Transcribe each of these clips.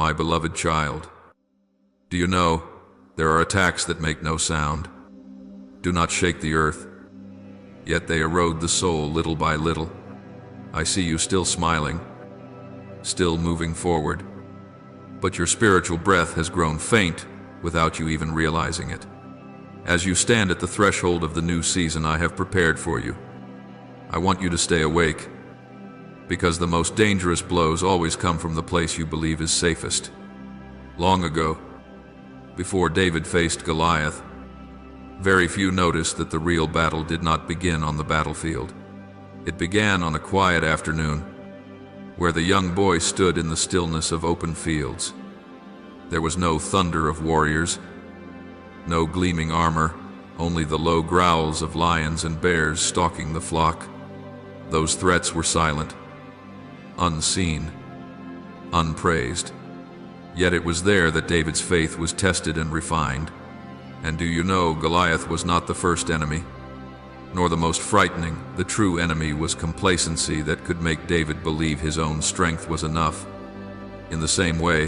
My beloved child. Do you know, there are attacks that make no sound, do not shake the earth, yet they erode the soul little by little. I see you still smiling, still moving forward, but your spiritual breath has grown faint without you even realizing it. As you stand at the threshold of the new season I have prepared for you, I want you to stay awake, because the most dangerous blows always come from the place you believe is safest. Long ago, before David faced Goliath, very few noticed that the real battle did not begin on the battlefield. It began on a quiet afternoon, where the young boy stood in the stillness of open fields. There was no thunder of warriors, no gleaming armor, only the low growls of lions and bears stalking the flock. Those threats were silent, unseen, unpraised. Yet it was there that David's faith was tested and refined. And do you know, Goliath was not the first enemy, nor the most frightening. The true enemy was complacency that could make David believe his own strength was enough. In the same way,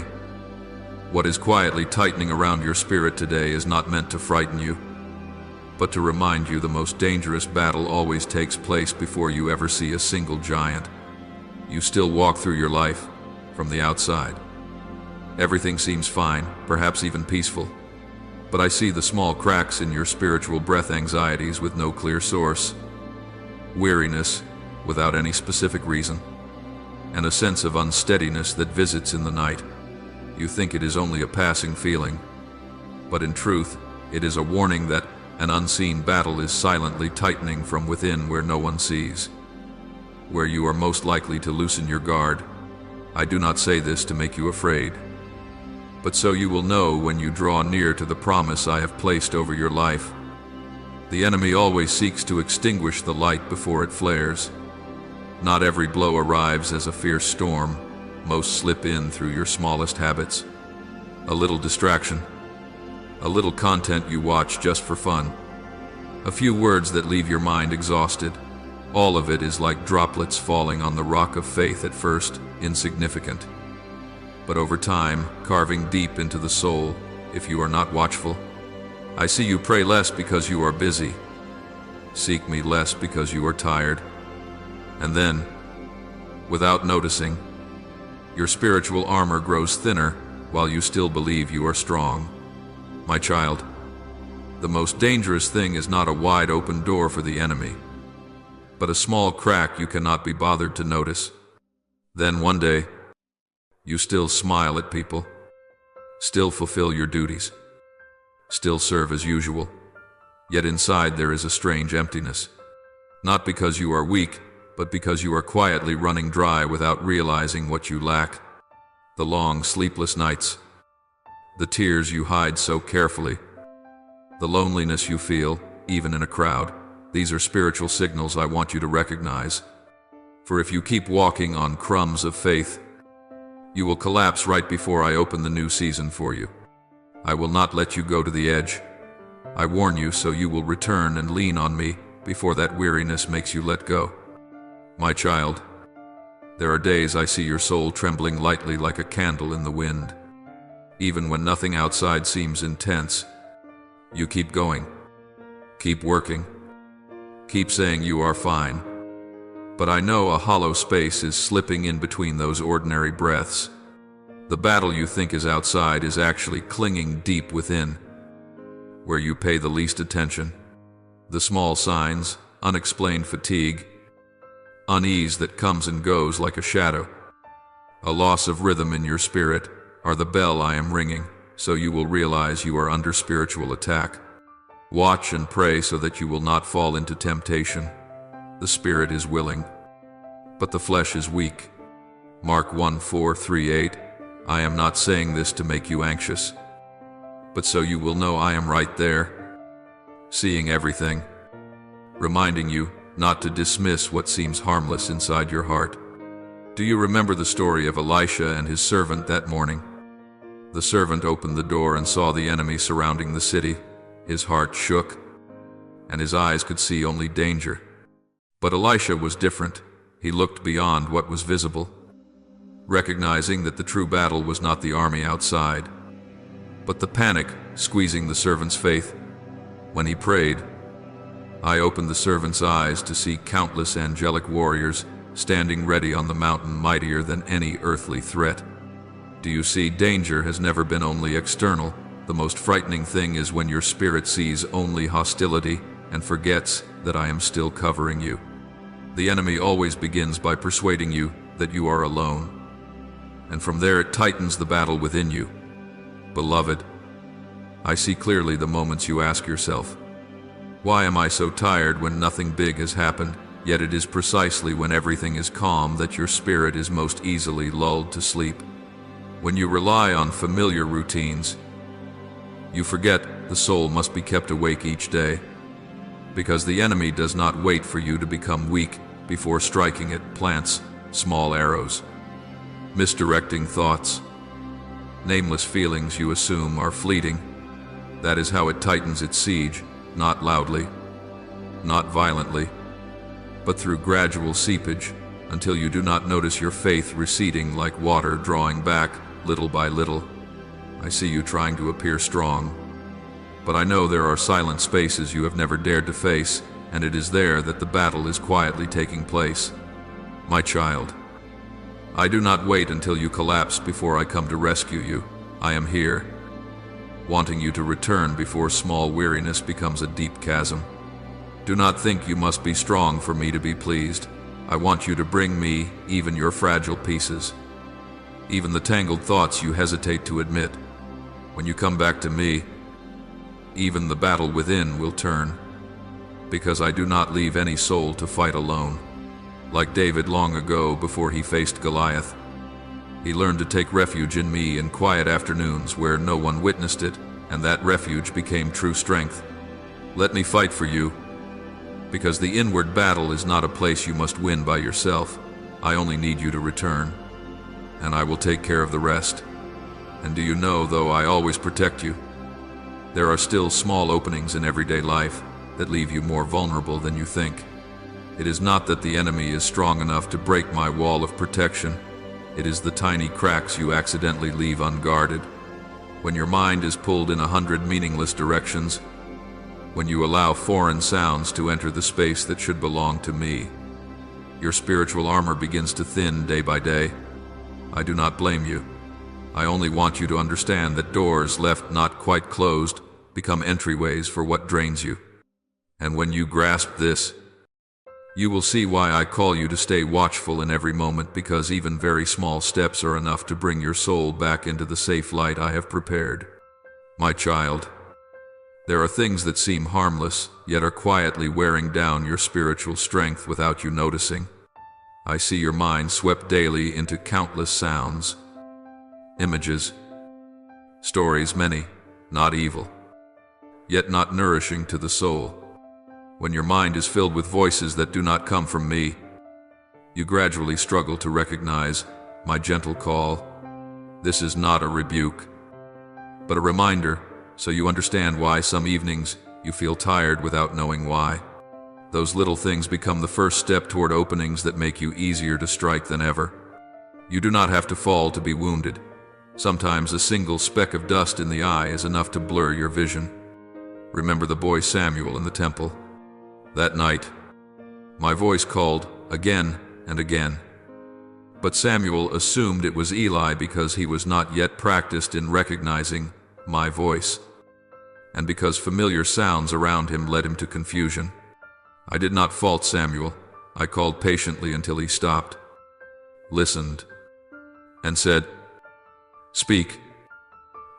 what is quietly tightening around your spirit today is not meant to frighten you, but to remind you the most dangerous battle always takes place before you ever see a single giant. You still walk through your life from the outside. Everything seems fine, perhaps even peaceful. But I see the small cracks in your spiritual breath, anxieties with no clear source, weariness without any specific reason, and a sense of unsteadiness that visits in the night. You think it is only a passing feeling, but in truth, it is a warning that an unseen battle is silently tightening from within where no one sees, where you are most likely to loosen your guard. I do not say this to make you afraid, but so you will know when you draw near to the promise I have placed over your life. The enemy always seeks to extinguish the light before it flares. Not every blow arrives as a fierce storm. Most slip in through your smallest habits. A little distraction, a little content you watch just for fun, a few words that leave your mind exhausted. All of it is like droplets falling on the rock of faith, at first insignificant, but over time carving deep into the soul if you are not watchful. I see you pray less because you are busy, seek me less because you are tired, and then, without noticing, your spiritual armor grows thinner while you still believe you are strong. My child, the most dangerous thing is not a wide open door for the enemy, but a small crack you cannot be bothered to notice. Then one day, you still smile at people, still fulfill your duties, still serve as usual, yet inside there is a strange emptiness. Not because you are weak, but because you are quietly running dry without realizing what you lack. The long, sleepless nights, the tears you hide so carefully, the loneliness you feel, even in a crowd. These are spiritual signals I want you to recognize. For if you keep walking on crumbs of faith, you will collapse right before I open the new season for you. I will not let you go to the edge. I warn you so you will return and lean on me before that weariness makes you let go. My child, there are days I see your soul trembling lightly like a candle in the wind. Even when nothing outside seems intense, you keep going, keep working, keep saying you are fine. But I know a hollow space is slipping in between those ordinary breaths. The battle you think is outside is actually clinging deep within, where you pay the least attention. The small signs, unexplained fatigue, unease that comes and goes like a shadow, a loss of rhythm in your spirit, are the bell I am ringing, so you will realize you are under spiritual attack. Watch and pray so that you will not fall into temptation. The spirit is willing, but the flesh is weak. Mark 1:4-8. I am not saying this to make you anxious, but so you will know I am right there, seeing everything, reminding you not to dismiss what seems harmless inside your heart. Do you remember the story of Elisha and his servant that morning? The servant opened the door and saw the enemy surrounding the city. His heart shook, and his eyes could see only danger. But Elisha was different. He looked beyond what was visible. recognizing that the true battle was not the army outside, but the panic squeezing the servant's faith. When he prayed, I opened the servant's eyes to see countless angelic warriors standing ready on the mountain, mightier than any earthly threat. Do you see, danger has never been only external. The most frightening thing is when your spirit sees only hostility and forgets that I am still covering you. The enemy always begins by persuading you that you are alone, and from there it tightens the battle within you. Beloved, I see clearly the moments you ask yourself, why am I so tired when nothing big has happened? Yet it is precisely when everything is calm that your spirit is most easily lulled to sleep. When you rely on familiar routines, you forget the soul must be kept awake each day, because the enemy does not wait for you to become weak before striking. It plants small arrows, misdirecting thoughts, nameless feelings you assume are fleeting. That is how it tightens its siege, not loudly, not violently, but through gradual seepage, until you do not notice your faith receding like water drawing back little by little. I see you trying to appear strong, but I know there are silent spaces you have never dared to face, and it is there that the battle is quietly taking place. My child, I do not wait until you collapse before I come to rescue you. I am here, wanting you to return before small weariness becomes a deep chasm. Do not think you must be strong for me to be pleased. I want you to bring me even your fragile pieces, even the tangled thoughts you hesitate to admit. When you come back to me, even the battle within will turn, because I do not leave any soul to fight alone. Like David long ago before he faced Goliath, he learned to take refuge in me in quiet afternoons where no one witnessed it, and that refuge became true strength. Let me fight for you, because the inward battle is not a place you must win by yourself. I only need you to return, and I will take care of the rest. And do you know, though I always protect you, there are still small openings in everyday life that leave you more vulnerable than you think. It is not that the enemy is strong enough to break my wall of protection. It is the tiny cracks you accidentally leave unguarded. When your mind is pulled in 100 meaningless directions, when you allow foreign sounds to enter the space that should belong to me, your spiritual armor begins to thin day by day. I do not blame you. I only want you to understand that doors left not quite closed become entryways for what drains you. And when you grasp this, you will see why I call you to stay watchful in every moment, because even very small steps are enough to bring your soul back into the safe light I have prepared. My child, there are things that seem harmless, yet are quietly wearing down your spiritual strength without you noticing. I see your mind swept daily into countless sounds, images, stories, many, not evil, yet not nourishing to the soul. When your mind is filled with voices that do not come from me, you gradually struggle to recognize my gentle call. This is not a rebuke, but a reminder, so you understand why some evenings you feel tired without knowing why. Those little things become the first step toward openings that make you easier to strike than ever. You do not have to fall to be wounded. Sometimes a single speck of dust in the eye is enough to blur your vision. Remember the boy Samuel in the temple. That night, my voice called again and again. But Samuel assumed it was Eli because he was not yet practiced in recognizing my voice, and because familiar sounds around him led him to confusion. I did not fault Samuel. I called patiently until he stopped, listened, and said, "Speak,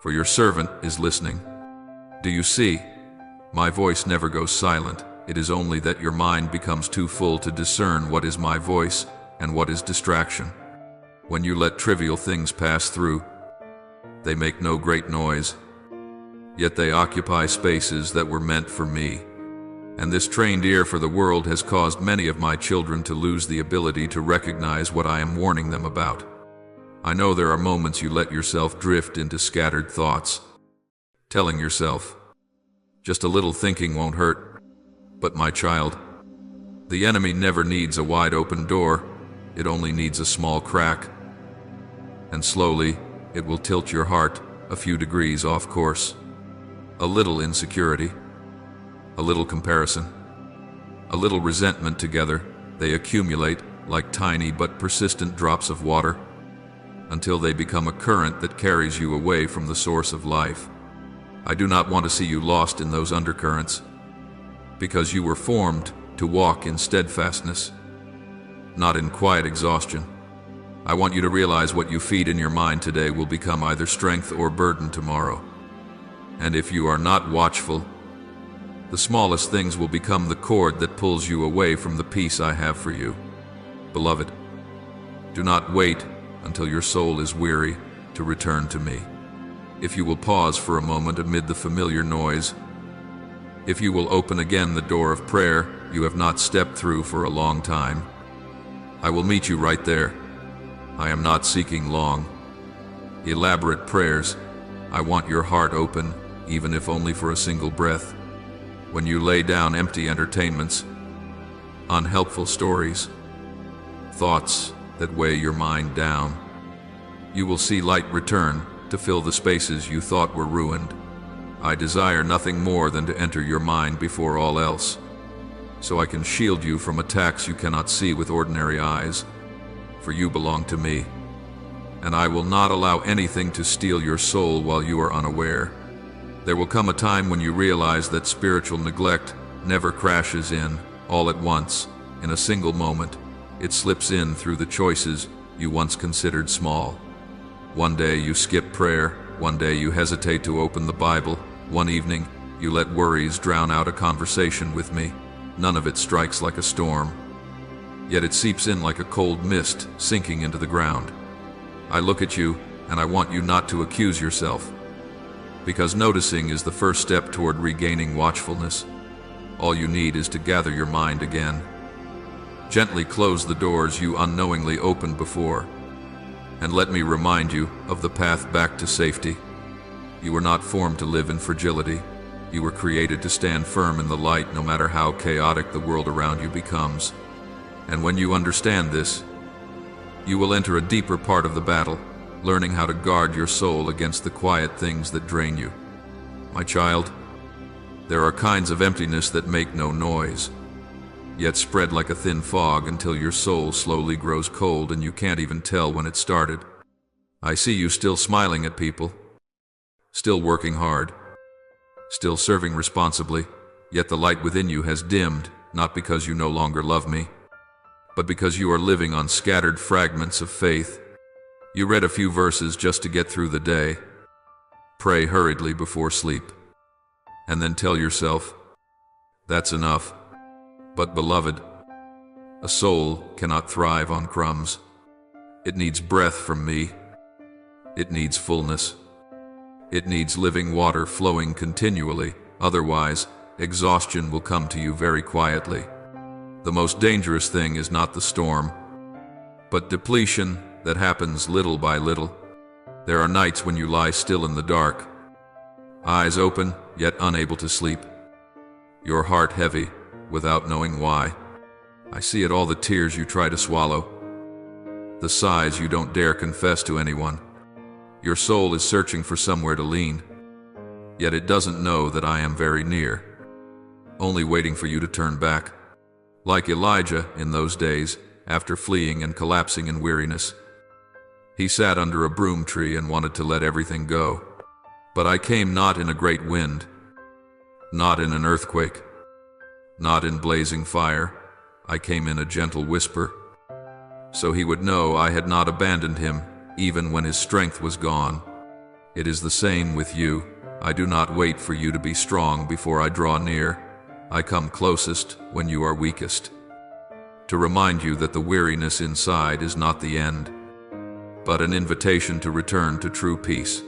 for your servant is listening." Do you see? My voice never goes silent. It is only that your mind becomes too full to discern what is my voice and what is distraction. When you let trivial things pass through, they make no great noise, yet they occupy spaces that were meant for me. And this trained ear for the world has caused many of my children to lose the ability to recognize what I am warning them about. I know there are moments you let yourself drift into scattered thoughts, telling yourself, just a little thinking won't hurt. But my child, the enemy never needs a wide open door. It only needs a small crack. and slowly it will tilt your heart a few degrees off course. A little insecurity, a little comparison, a little resentment together, they accumulate like tiny but persistent drops of water until they become a current that carries you away from the source of life. I do not want to see you lost in those undercurrents, because you were formed to walk in steadfastness, not in quiet exhaustion. I want you to realize what you feed in your mind today will become either strength or burden tomorrow. And if you are not watchful, the smallest things will become the cord that pulls you away from the peace I have for you. Beloved, do not wait until your soul is weary to return to me. If you will pause for a moment amid the familiar noise, if you will open again the door of prayer you have not stepped through for a long time, I will meet you right there. I am not seeking long, elaborate prayers. I want your heart open, even if only for a single breath. When you lay down empty entertainments, unhelpful stories, thoughts that weigh your mind down, you will see light return to fill the spaces you thought were ruined. I desire nothing more than to enter your mind before all else, so I can shield you from attacks you cannot see with ordinary eyes, for you belong to me, and I will not allow anything to steal your soul while you are unaware. There will come a time when you realize that spiritual neglect never crashes in all at once, in a single moment. It slips in through the choices you once considered small. One day you skip prayer, one day you hesitate to open the Bible, one evening you let worries drown out a conversation with me. None of it strikes like a storm, yet it seeps in like a cold mist sinking into the ground. I look at you and I want you not to accuse yourself, because noticing is the first step toward regaining watchfulness. All you need is to gather your mind again. Gently close the doors you unknowingly opened before, and let me remind you of the path back to safety. You were not formed to live in fragility. You were created to stand firm in the light no matter how chaotic the world around you becomes. And when you understand this, you will enter a deeper part of the battle, learning how to guard your soul against the quiet things that drain you. My child, there are kinds of emptiness that make no noise, yet spread like a thin fog until your soul slowly grows cold and you can't even tell when it started. I see you still smiling at people, still working hard, still serving responsibly, yet the light within you has dimmed, not because you no longer love me, but because you are living on scattered fragments of faith. You read a few verses just to get through the day, pray hurriedly before sleep, and then tell yourself, that's enough. But beloved, a soul cannot thrive on crumbs. It needs breath from me. It needs fullness. It needs living water flowing continually, otherwise exhaustion will come to you very quietly. The most dangerous thing is not the storm, but depletion that happens little by little. There are nights when you lie still in the dark, eyes open yet unable to sleep, your heart heavy without knowing why. I see it all: the tears you try to swallow, the sighs you don't dare confess to anyone. Your soul is searching for somewhere to lean, yet it doesn't know that I am very near, only waiting for you to turn back. Like Elijah in those days, after fleeing and collapsing in weariness, he sat under a broom tree and wanted to let everything go. But I came not in a great wind, not in an earthquake, not in blazing fire. I came in a gentle whisper, so he would know I had not abandoned him, even when his strength was gone. It is the same with you. I do not wait for you to be strong before I draw near. I come closest when you are weakest, to remind you that the weariness inside is not the end, but an invitation to return to true peace.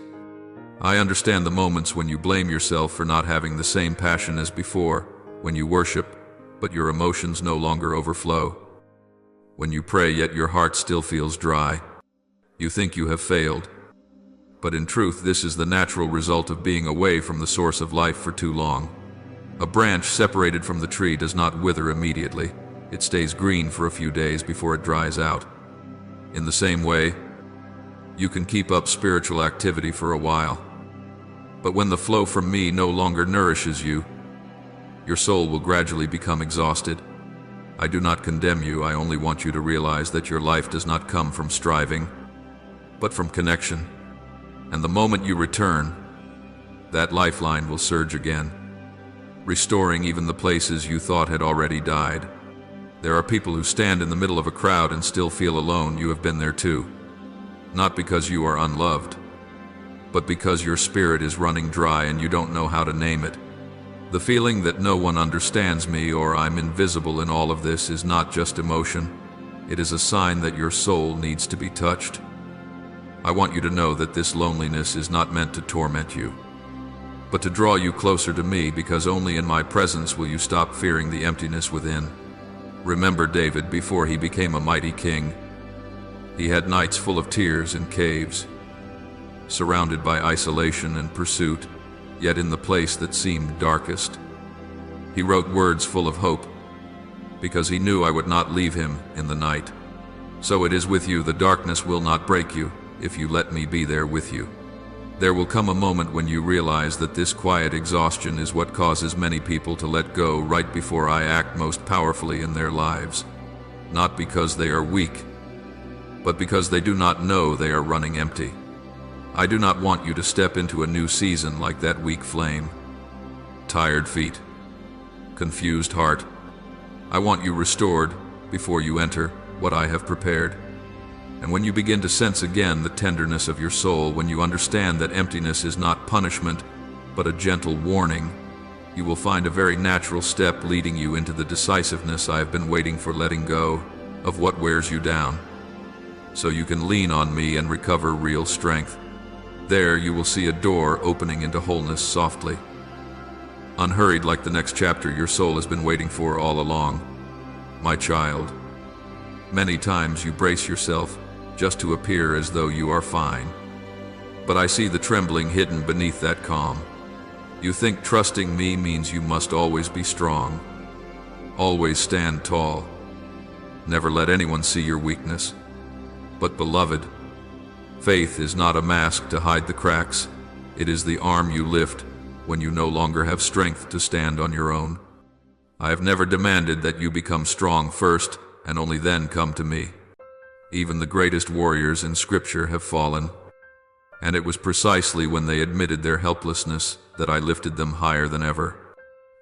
I understand the moments when you blame yourself for not having the same passion as before, when you worship, but your emotions no longer overflow, when you pray yet your heart still feels dry. You think you have failed, but in truth this is the natural result of being away from the source of life for too long. A branch separated from the tree does not wither immediately. It stays green for a few days before it dries out. In the same way, You can keep up spiritual activity for a while. But when the flow from me no longer nourishes you, your soul will gradually become exhausted. I do not condemn you, I only want you to realize that your life does not come from striving, but from connection. And the moment you return, that lifeline will surge again, restoring even the places you thought had already died. There are people who stand in the middle of a crowd and still feel alone. You have been there too. Not because you are unloved, but because your spirit is running dry and you don't know how to name it. The feeling that no one understands me or I'm invisible in all of this is not just emotion. It is a sign that your soul needs to be touched. I want you to know that this loneliness is not meant to torment you, but to draw you closer to me, because only in my presence will you stop fearing the emptiness within. Remember David before he became a mighty king. He had nights full of tears in caves, surrounded by isolation and pursuit, yet in the place that seemed darkest, he wrote words full of hope, because he knew I would not leave him in the night. So it is with you, the darkness will not break you if you let me be there with you. There will come a moment when you realize that this quiet exhaustion is what causes many people to let go right before I act most powerfully in their lives. Not because they are weak, but because they do not know they are running empty. I do not want you to step into a new season like that weak flame. Tired feet, confused heart. I want you restored before you enter what I have prepared. And when you begin to sense again the tenderness of your soul, when you understand that emptiness is not punishment, but a gentle warning, you will find a very natural step leading you into the decisiveness I have been waiting for, letting go of what wears you down, so you can lean on me and recover real strength. There you will see a door opening into wholeness softly. Unhurried, like the next chapter your soul has been waiting for all along. My child, many times you brace yourself just to appear as though you are fine. But I see the trembling hidden beneath that calm. You think trusting me means you must always be strong, always stand tall, never let anyone see your weakness. But beloved, faith is not a mask to hide the cracks. It is the arm you lift when you no longer have strength to stand on your own. I have never demanded that you become strong first and only then come to me. Even the greatest warriors in Scripture have fallen, and it was precisely when they admitted their helplessness that I lifted them higher than ever.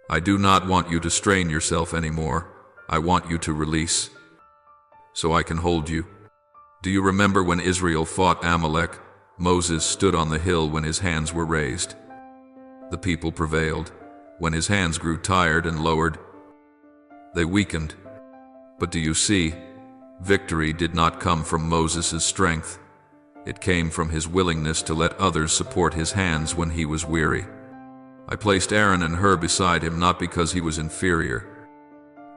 I do not want you to strain yourself anymore. I want you to release, so I can hold you. Do you remember when Israel fought Amalek? Moses stood on the hill when his hands were raised. The people prevailed. When his hands grew tired and lowered, they weakened. But do you see? Victory did not come from Moses' strength. It came from his willingness to let others support his hands when he was weary. I placed Aaron and Hur beside him not because he was inferior,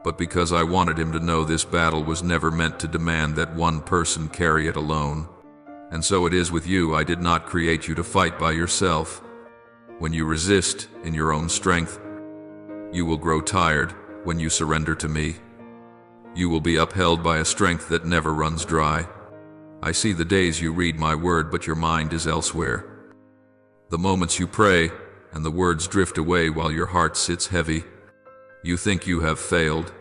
but because I wanted him to know this battle was never meant to demand that one person carry it alone. And so it is with you. I did not create you to fight by yourself. When you resist in your own strength, you will grow tired. When you surrender to me, you will be upheld by a strength that never runs dry. I see the days you read my word, but your mind is elsewhere. The moments you pray, and the words drift away while your heart sits heavy. You think you have failed.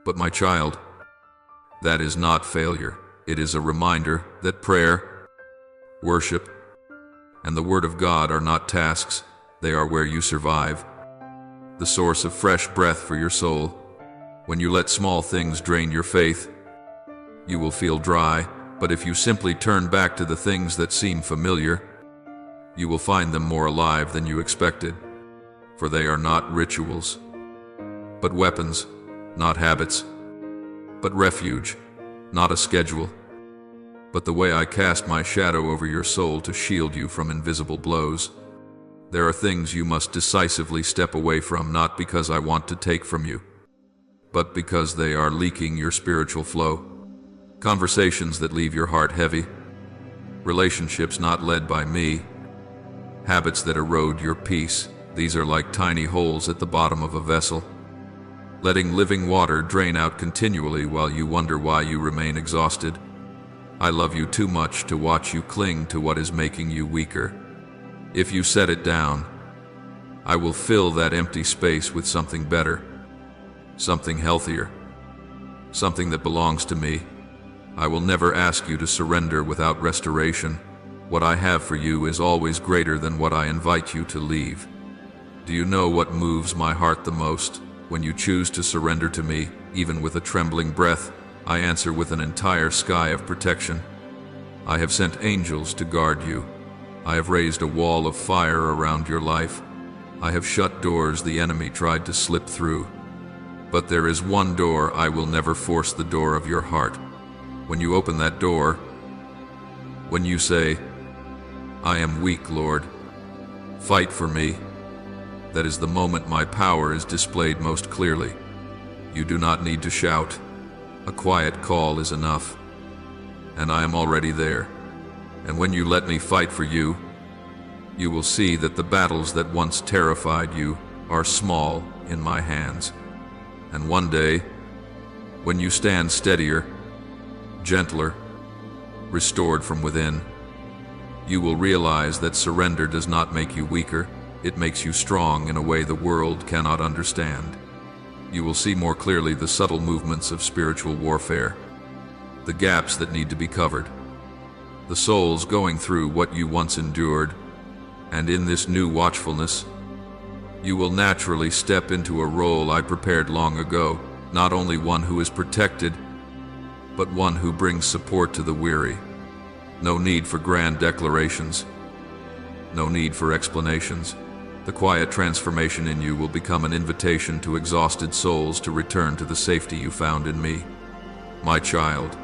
But my child, that is not failure. It is a reminder that prayer, worship, and the Word of God are not tasks. They are where you survive, the source of fresh breath for your soul. When you let small things drain your faith, you will feel dry, but if you simply turn back to the things that seem familiar, you will find them more alive than you expected. For they are not rituals, but weapons, not habits, but refuge, not a schedule, but the way I cast my shadow over your soul to shield you from invisible blows. There are things you must decisively step away from, not because I want to take from you, but because they are leaking your spiritual flow. Conversations that leave your heart heavy, relationships not led by me, habits that erode your peace. These are like tiny holes at the bottom of a vessel, letting living water drain out continually while you wonder why you remain exhausted. I love you too much to watch you cling to what is making you weaker. If you set it down, I will fill that empty space with something better, something healthier, something that belongs to me. I will never ask you to surrender without restoration. What I have for you is always greater than what I invite you to leave. Do you know what moves my heart the most? When you choose to surrender to me, even with a trembling breath, I answer with an entire sky of protection. I have sent angels to guard you. I have raised a wall of fire around your life. I have shut doors the enemy tried to slip through. But there is one door I will never force, the door of your heart. When you open that door, when you say, "I am weak, Lord, fight for me," that is the moment my power is displayed most clearly. You do not need to shout. A quiet call is enough, and I am already there. And when you let me fight for you, you will see that the battles that once terrified you are small in my hands. And one day, when you stand steadier, gentler, restored from within, you will realize that surrender does not make you weaker. It makes you strong in a way the world cannot understand. You will see more clearly the subtle movements of spiritual warfare, the gaps that need to be covered, the souls going through what you once endured, and in this new watchfulness, you will naturally step into a role I prepared long ago, not only one who is protected, but one who brings support to the weary. No need for grand declarations, no need for explanations. The quiet transformation in you will become an invitation to exhausted souls to return to the safety you found in me. My child,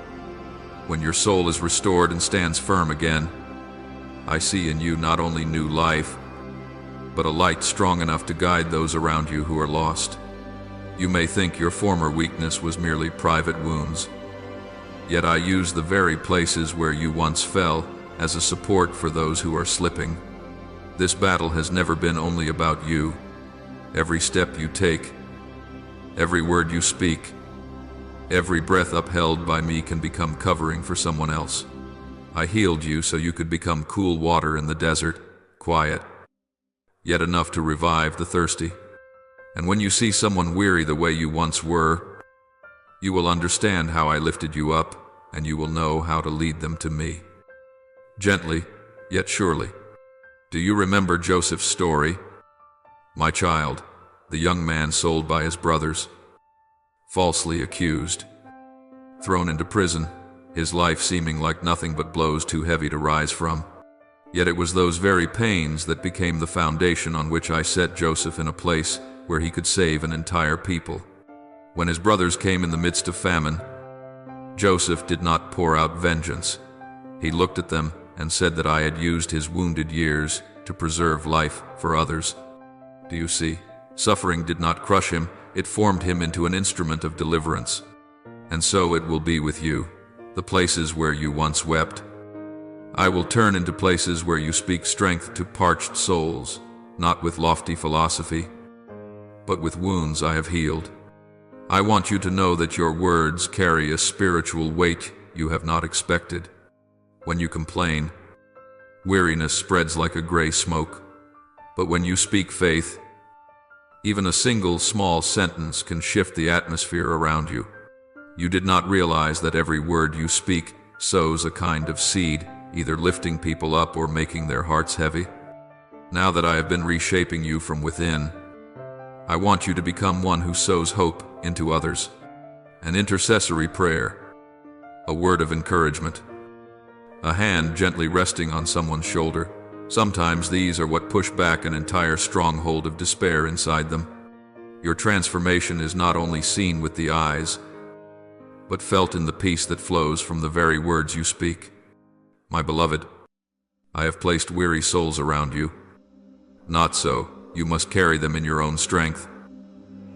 when your soul is restored and stands firm again, I see in you not only new life, but a light strong enough to guide those around you who are lost. You may think your former weakness was merely private wounds, yet I use the very places where you once fell as a support for those who are slipping. This battle has never been only about you. Every step you take, every word you speak, every breath upheld by me can become covering for someone else. I healed you so you could become cool water in the desert, quiet, yet enough to revive the thirsty. And when you see someone weary the way you once were, you will understand how I lifted you up, and you will know how to lead them to me. Gently, yet surely. Do you remember Joseph's story? My child, the young man sold by his brothers, falsely accused, thrown into prison, his life seeming like nothing but blows too heavy to rise from. Yet it was those very pains that became the foundation on which I set Joseph in a place where he could save an entire people. When his brothers came in the midst of famine, Joseph did not pour out vengeance. He looked at them and said that I had used his wounded years to preserve life for others. Do you see? Suffering did not crush him, it formed him into an instrument of deliverance. And so it will be with you. The places where you once wept, I will turn into places where you speak strength to parched souls, not with lofty philosophy, but with wounds I have healed. I want you to know that your words carry a spiritual weight you have not expected. When you complain, weariness spreads like a gray smoke. But when you speak faith, even a single small sentence can shift the atmosphere around you. You did not realize that every word you speak sows a kind of seed, either lifting people up or making their hearts heavy. Now that I have been reshaping you from within, I want you to become one who sows hope into others. An intercessory prayer, a word of encouragement, a hand gently resting on someone's shoulder. Sometimes these are what push back an entire stronghold of despair inside them. Your transformation is not only seen with the eyes, but felt in the peace that flows from the very words you speak. My beloved, I have placed weary souls around you. Not so you must carry them in your own strength,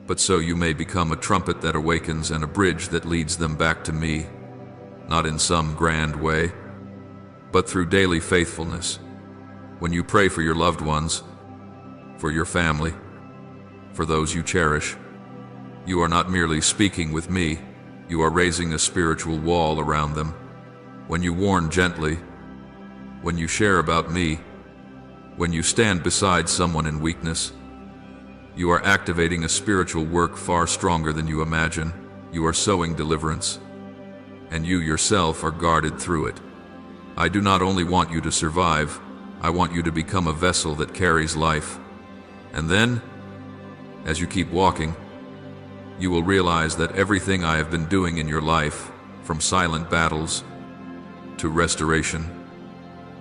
but so you may become a trumpet that awakens and a bridge that leads them back to me, not in some grand way, but through daily faithfulness. When you pray for your loved ones, for your family, for those you cherish, you are not merely speaking with me, you are raising a spiritual wall around them. when you warn gently, when you share about me, when you stand beside someone in weakness, you are activating a spiritual work far stronger than you imagine. You are sowing deliverance, and you yourself are guarded through it. I do not only want you to survive, I want you to become a vessel that carries life. And then, as you keep walking, you will realize that everything I have been doing in your life, from silent battles to restoration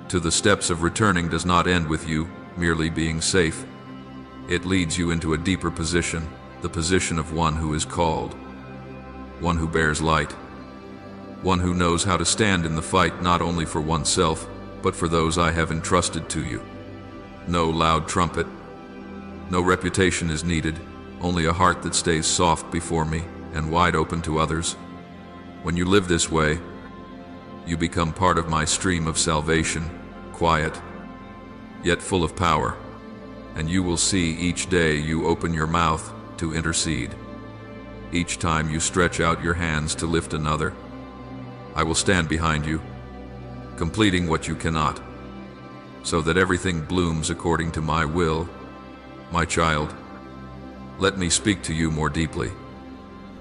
to the steps of returning, does not end with you merely being safe. It leads you into a deeper position, the position of one who is called, one who bears light, one who knows how to stand in the fight not only for oneself, but for those I have entrusted to you. No loud trumpet, no reputation is needed, only a heart that stays soft before me and wide open to others. When you live this way, you become part of my stream of salvation, quiet, yet full of power, and you will see each day you open your mouth to intercede. Each time you stretch out your hands to lift another, I will stand behind you, completing what you cannot, so that everything blooms according to my will. My child, let me speak to you more deeply,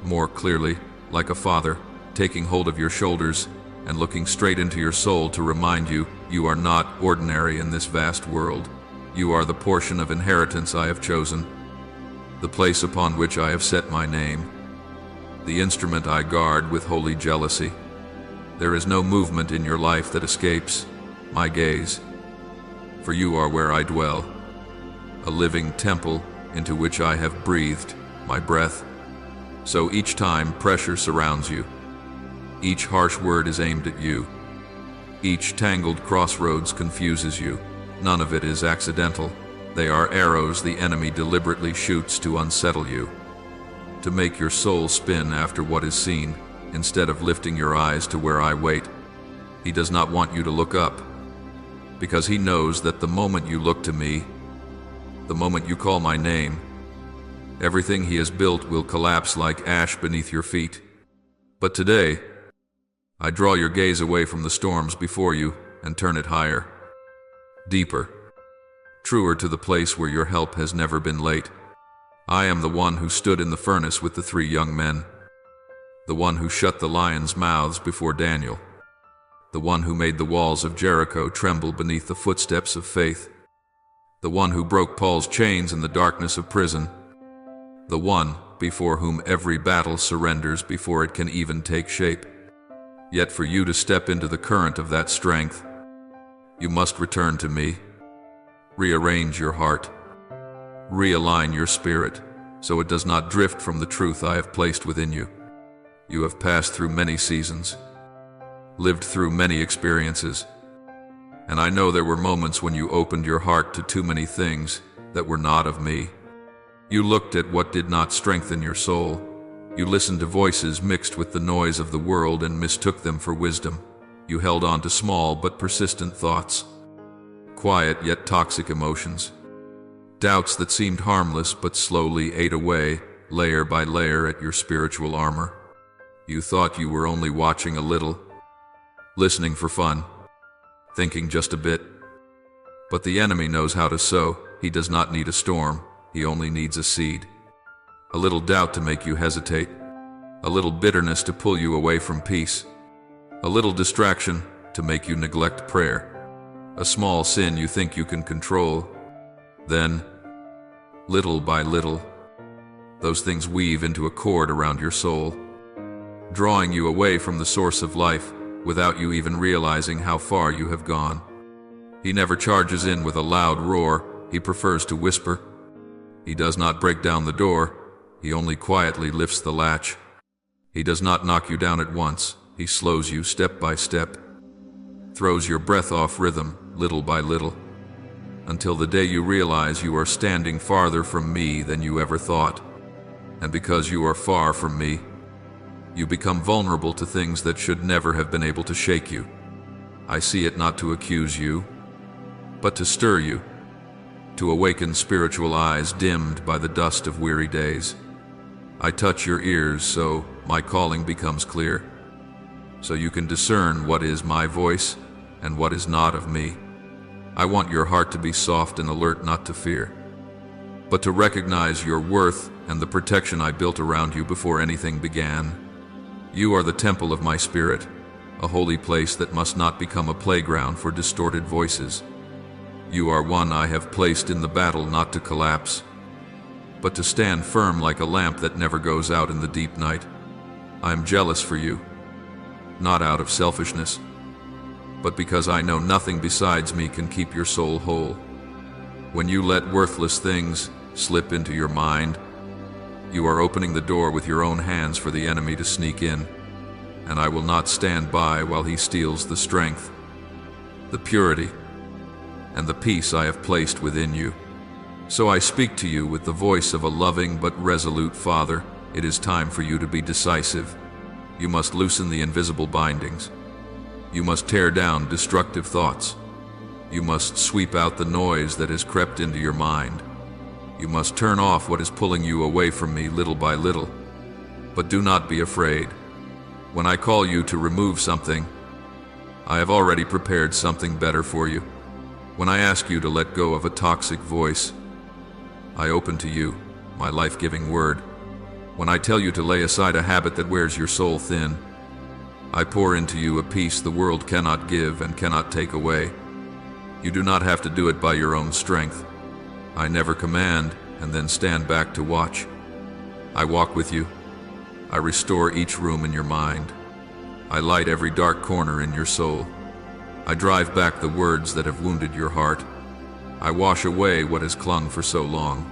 more clearly, like a father, taking hold of your shoulders and looking straight into your soul to remind you, you are not ordinary in this vast world. You are the portion of inheritance I have chosen, the place upon which I have set my name, the instrument I guard with holy jealousy. There is no movement in your life that escapes my gaze, for you are where I dwell, a living temple into which I have breathed my breath. So each time pressure surrounds you, each harsh word is aimed at you, each tangled crossroads confuses you, none of it is accidental. They are arrows the enemy deliberately shoots to unsettle you, to make your soul spin after what is seen, instead of lifting your eyes to where I wait. He does not want you to look up, because he knows that the moment you look to me, the moment you call my name, everything he has built will collapse like ash beneath your feet. But today, I draw your gaze away from the storms before you and turn it higher, deeper, truer to the place where your help has never been late. I am the one who stood in the furnace with the 3 young men, the one who shut the lions' mouths before Daniel, the one who made the walls of Jericho tremble beneath the footsteps of faith, the one who broke Paul's chains in the darkness of prison, the one before whom every battle surrenders before it can even take shape. Yet for you to step into the current of that strength, you must return to me, rearrange your heart, realign your spirit, so it does not drift from the truth I have placed within you. You have passed through many seasons, lived through many experiences, and I know there were moments when you opened your heart to too many things that were not of me. You looked at what did not strengthen your soul. You listened to voices mixed with the noise of the world and mistook them for wisdom. You held on to small but persistent thoughts, quiet yet toxic emotions, doubts that seemed harmless but slowly ate away, layer by layer, at your spiritual armor. You thought you were only watching a little, listening for fun, thinking just a bit. But the enemy knows how to sow. He does not need a storm, he only needs a seed. A little doubt to make you hesitate, a little bitterness to pull you away from peace, a little distraction to make you neglect prayer, a small sin you think you can control. Then, little by little, those things weave into a cord around your soul, drawing you away from the source of life without you even realizing how far you have gone. He never charges in with a loud roar, he prefers to whisper. He does not break down the door, he only quietly lifts the latch. He does not knock you down at once, he slows you step by step, throws your breath off rhythm little by little, until the day you realize you are standing farther from me than you ever thought. And because you are far from me, you become vulnerable to things that should never have been able to shake you. I see it not to accuse you, but to stir you, to awaken spiritual eyes dimmed by the dust of weary days. I touch your ears so my calling becomes clear. so you can discern what is my voice and what is not of me. I want your heart to be soft and alert, not to fear, but to recognize your worth and the protection I built around you before anything began. You are the temple of my spirit, a holy place that must not become a playground for distorted voices. You are one I have placed in the battle not to collapse, but to stand firm like a lamp that never goes out in the deep night. I am jealous for you, not out of selfishness, but because I know nothing besides me can keep your soul whole. When you let worthless things slip into your mind, you are opening the door with your own hands for the enemy to sneak in, and I will not stand by while he steals the strength, the purity, and the peace I have placed within you. So I speak to you with the voice of a loving but resolute father. It is time for you to be decisive. You must loosen the invisible bindings. You must tear down destructive thoughts. You must sweep out the noise that has crept into your mind. You must turn off what is pulling you away from me little by little. But do not be afraid. When I call you to remove something, I have already prepared something better for you. When I ask you to let go of a toxic voice, I open to you my life-giving word. When I tell you to lay aside a habit that wears your soul thin, I pour into you a peace the world cannot give and cannot take away. You do not have to do it by your own strength. I never command and then stand back to watch. I walk with you. I restore each room in your mind. I light every dark corner in your soul. I drive back the words that have wounded your heart. I wash away what has clung for so long,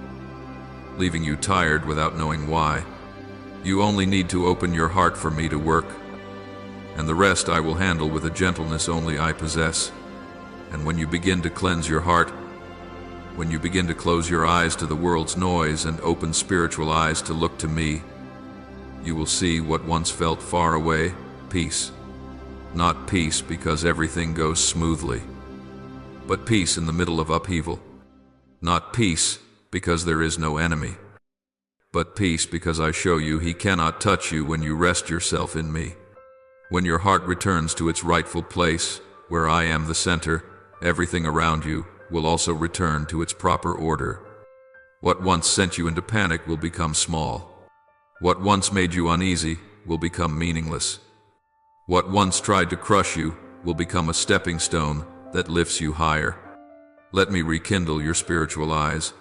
leaving you tired without knowing why. You only need to open your heart for me to work, and the rest I will handle with a gentleness only I possess. And when you begin to cleanse your heart, when you begin to close your eyes to the world's noise and open spiritual eyes to look to me, you will see what once felt far away, peace. Not peace because everything goes smoothly, but peace in the middle of upheaval. Not peace because there is no enemy, but peace because I show you he cannot touch you when you rest yourself in me. When your heart returns to its rightful place, where I am the center, everything around you will also return to its proper order. What once sent you into panic will become small. What once made you uneasy will become meaningless. What once tried to crush you will become a stepping stone that lifts you higher. Let me rekindle your spiritual eyes,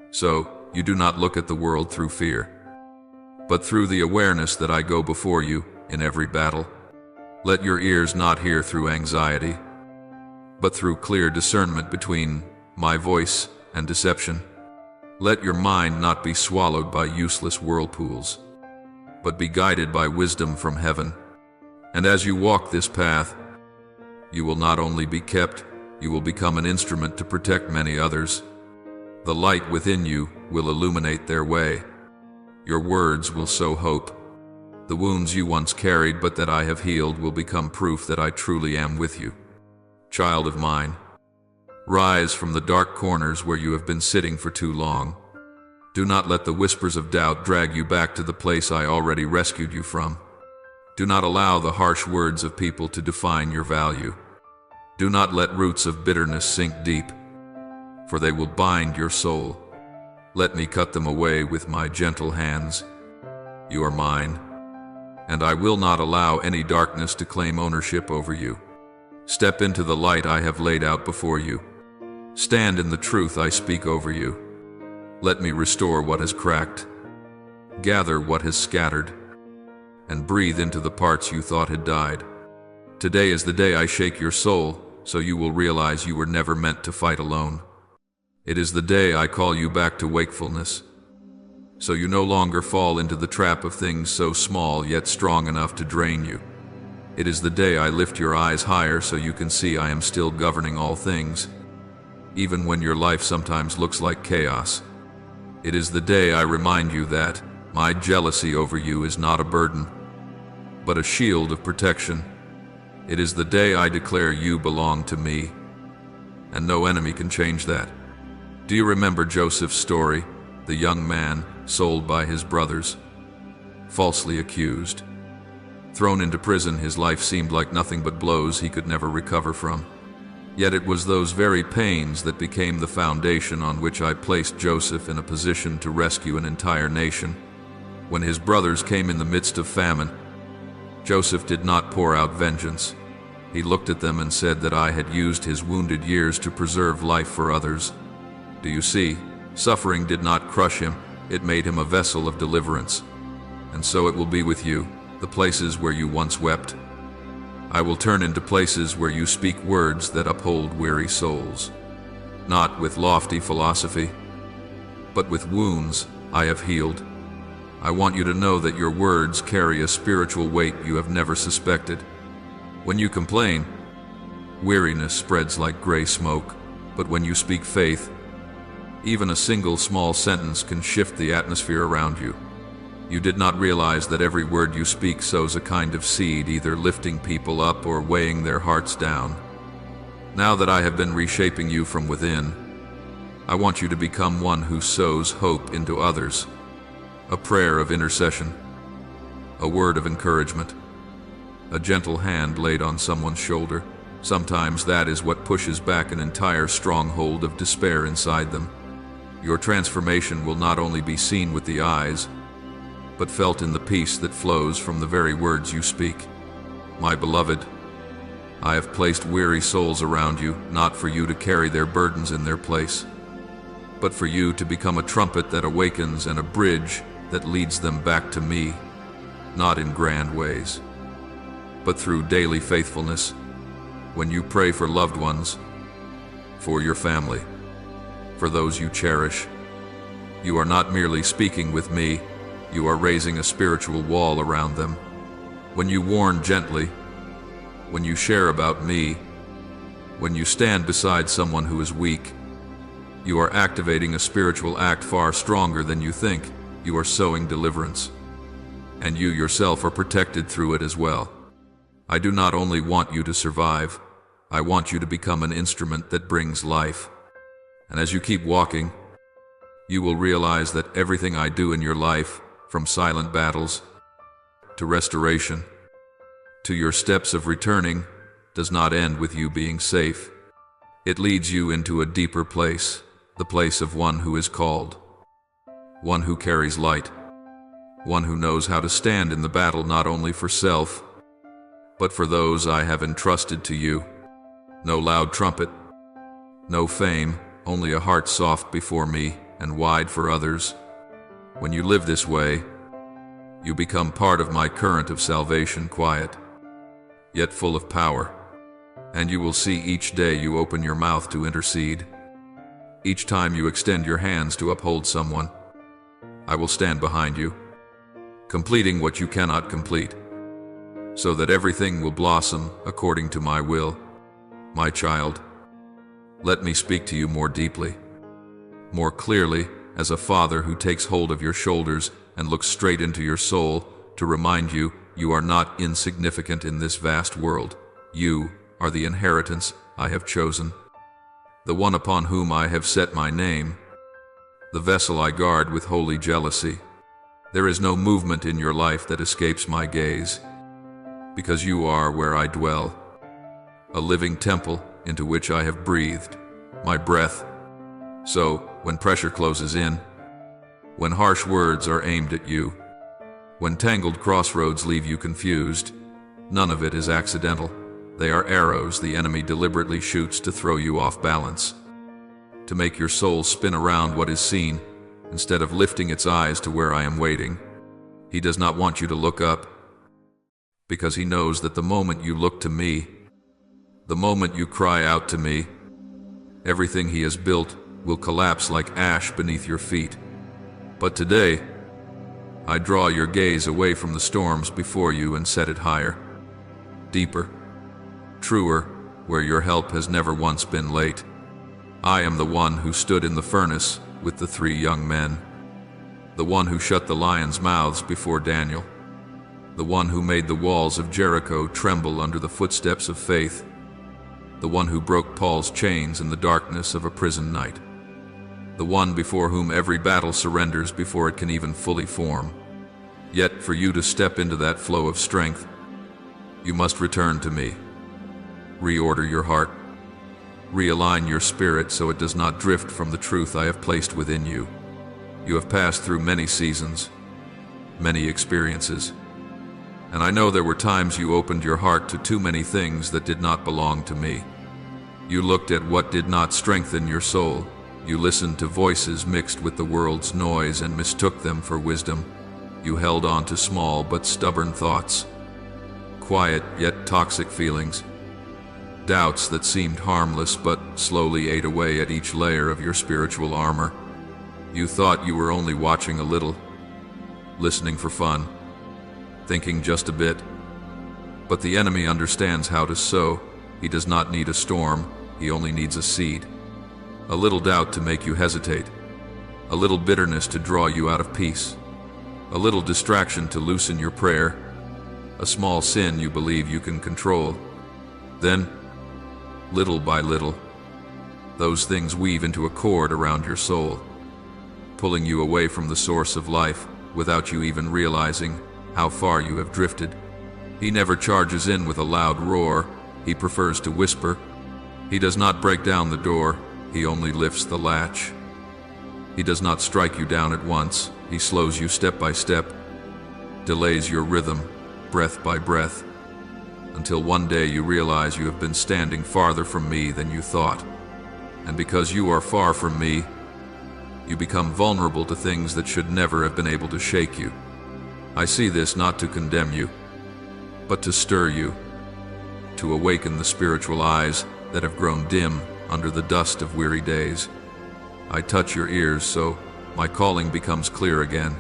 so you do not look at the world through fear, but through the awareness that I go before you in every battle. Let your ears not hear through anxiety, but through clear discernment between my voice and deception. Let your mind not be swallowed by useless whirlpools, but be guided by wisdom from heaven. And as you walk this path, you will not only be kept, you will become an instrument to protect many others. The light within you will illuminate their way. Your words will sow hope. The wounds you once carried but that I have healed will become proof that I truly am with you. Child of mine, rise from the dark corners where you have been sitting for too long. Do not let the whispers of doubt drag you back to the place I already rescued you from. Do not allow the harsh words of people to define your value. Do not let roots of bitterness sink deep, for they will bind your soul. Let me cut them away with my gentle hands. You are mine, and I will not allow any darkness to claim ownership over you. Step into the light I have laid out before you. Stand in the truth I speak over you. Let me restore what has cracked, gather what has scattered, and breathe into the parts you thought had died. Today is the day I shake your soul, so you will realize you were never meant to fight alone. It is the day I call you back to wakefulness, so you no longer fall into the trap of things so small yet strong enough to drain you. It is the day I lift your eyes higher so you can see I am still governing all things, even when your life sometimes looks like chaos. It is the day I remind you that my jealousy over you is not a burden, but a shield of protection. It is the day I declare you belong to me, and no enemy can change that. Do you remember Joseph's story, the young man sold by his brothers, falsely accused, Thrown into prison, his life seemed like nothing but blows he could never recover from. Yet it was those very pains that became the foundation on which I placed Joseph in a position to rescue an entire nation. When his brothers came in the midst of famine, Joseph did not pour out vengeance. He looked at them and said that I had used his wounded years to preserve life for others. Do you see? Suffering did not crush him, it made him a vessel of deliverance. And so it will be with you, the places where you once wept. I will turn into places where you speak words that uphold weary souls. Not with lofty philosophy, but with wounds I have healed. I want you to know that your words carry a spiritual weight you have never suspected. When you complain, weariness spreads like gray smoke, but when you speak faith, even a single small sentence can shift the atmosphere around you. You did not realize that every word you speak sows a kind of seed, either lifting people up or weighing their hearts down. Now that I have been reshaping you from within, I want you to become one who sows hope into others. A prayer of intercession, a word of encouragement, a gentle hand laid on someone's shoulder. Sometimes that is what pushes back an entire stronghold of despair inside them. Your transformation will not only be seen with the eyes, but felt in the peace that flows from the very words you speak. My beloved, I have placed weary souls around you, not for you to carry their burdens in their place, but for you to become a trumpet that awakens and a bridge that leads them back to me, not in grand ways, but through daily faithfulness. When you pray for loved ones, for your family, for those you cherish, you are not merely speaking with me, you are raising a spiritual wall around them. When you warn gently, when you share about me, when you stand beside someone who is weak, you are activating a spiritual act far stronger than you think. You are sowing deliverance, and you yourself are protected through it as well. I do not only want you to survive, I want you to become an instrument that brings life. And as you keep walking, you will realize that everything I do in your life, from silent battles to restoration to your steps of returning, does not end with you being safe. It leads you into a deeper place, the place of one who is called, one who carries light, one who knows how to stand in the battle not only for self, but for those I have entrusted to you. No loud trumpet, no fame, only a heart soft before me and wide for others. When you live this way, you become part of my current of salvation, quiet, yet full of power. And you will see each day you open your mouth to intercede. Each time you extend your hands to uphold someone, I will stand behind you, completing what you cannot complete, so that everything will blossom according to my will. My child, let me speak to you more deeply, more clearly, as a father who takes hold of your shoulders and looks straight into your soul to remind you you are not insignificant in this vast world. You are the inheritance I have chosen, the one upon whom I have set my name, the vessel I guard with holy jealousy. There is no movement in your life that escapes my gaze, because you are where I dwell, a living temple into which I have breathed my breath. So, when pressure closes in, when harsh words are aimed at you, when tangled crossroads leave you confused, none of it is accidental. They are arrows the enemy deliberately shoots to throw you off balance, to make your soul spin around what is seen, instead of lifting its eyes to where I am waiting. He does not want you to look up, because he knows that the moment you look to me, the moment you cry out to me, everything he has built will collapse like ash beneath your feet. But today, I draw your gaze away from the storms before you and set it higher, deeper, truer, where your help has never once been late. I am the one who stood in the furnace with the 3 young men, the one who shut the lions' mouths before Daniel, the one who made the walls of Jericho tremble under the footsteps of faith, the one who broke Paul's chains in the darkness of a prison night, the one before whom every battle surrenders before it can even fully form. Yet for you to step into that flow of strength, You must return to me. Reorder your heart. Realign your spirit so it does not drift from the truth I have placed within you. You have passed through many seasons, many experiences, and I know there were times you opened your heart to too many things that did not belong to me. You looked at what did not strengthen your soul. You listened to voices mixed with the world's noise and mistook them for wisdom. You held on to small but stubborn thoughts, quiet yet toxic feelings, doubts that seemed harmless but slowly ate away at each layer of your spiritual armor. You thought you were only watching a little, listening for fun, thinking just a bit. But the enemy understands how to sow. He does not need a storm, he only needs a seed. A little doubt to make you hesitate, a little bitterness to draw you out of peace, a little distraction to loosen your prayer, a small sin you believe you can control. Then, little by little, those things weave into a cord around your soul, pulling you away from the source of life without you even realizing how far you have drifted. He never charges in with a loud roar, he prefers to whisper. He does not break down the door, he only lifts the latch. He does not strike you down at once, he slows you step by step, delays your rhythm, breath by breath, until one day you realize you have been standing farther from me than you thought. And because you are far from me, you become vulnerable to things that should never have been able to shake you. I see this not to condemn you, but to stir you, to awaken the spiritual eyes that have grown dim under the dust of weary days. I touch your ears so my calling becomes clear again,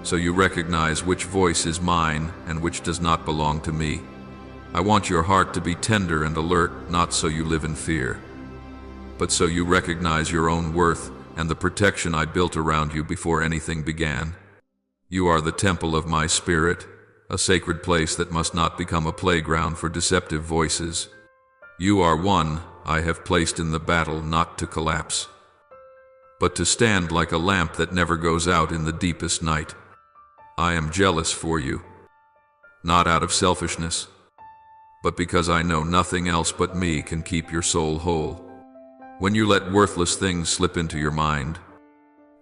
so you recognize which voice is mine and which does not belong to me. I want your heart to be tender and alert, not so you live in fear, but so you recognize your own worth and the protection I built around you before anything began. You are the temple of my spirit, a sacred place that must not become a playground for deceptive voices. You are one I have placed in the battle not to collapse, but to stand like a lamp that never goes out in the deepest night. I am jealous for you, not out of selfishness, but because I know nothing else but me can keep your soul whole. When you let worthless things slip into your mind,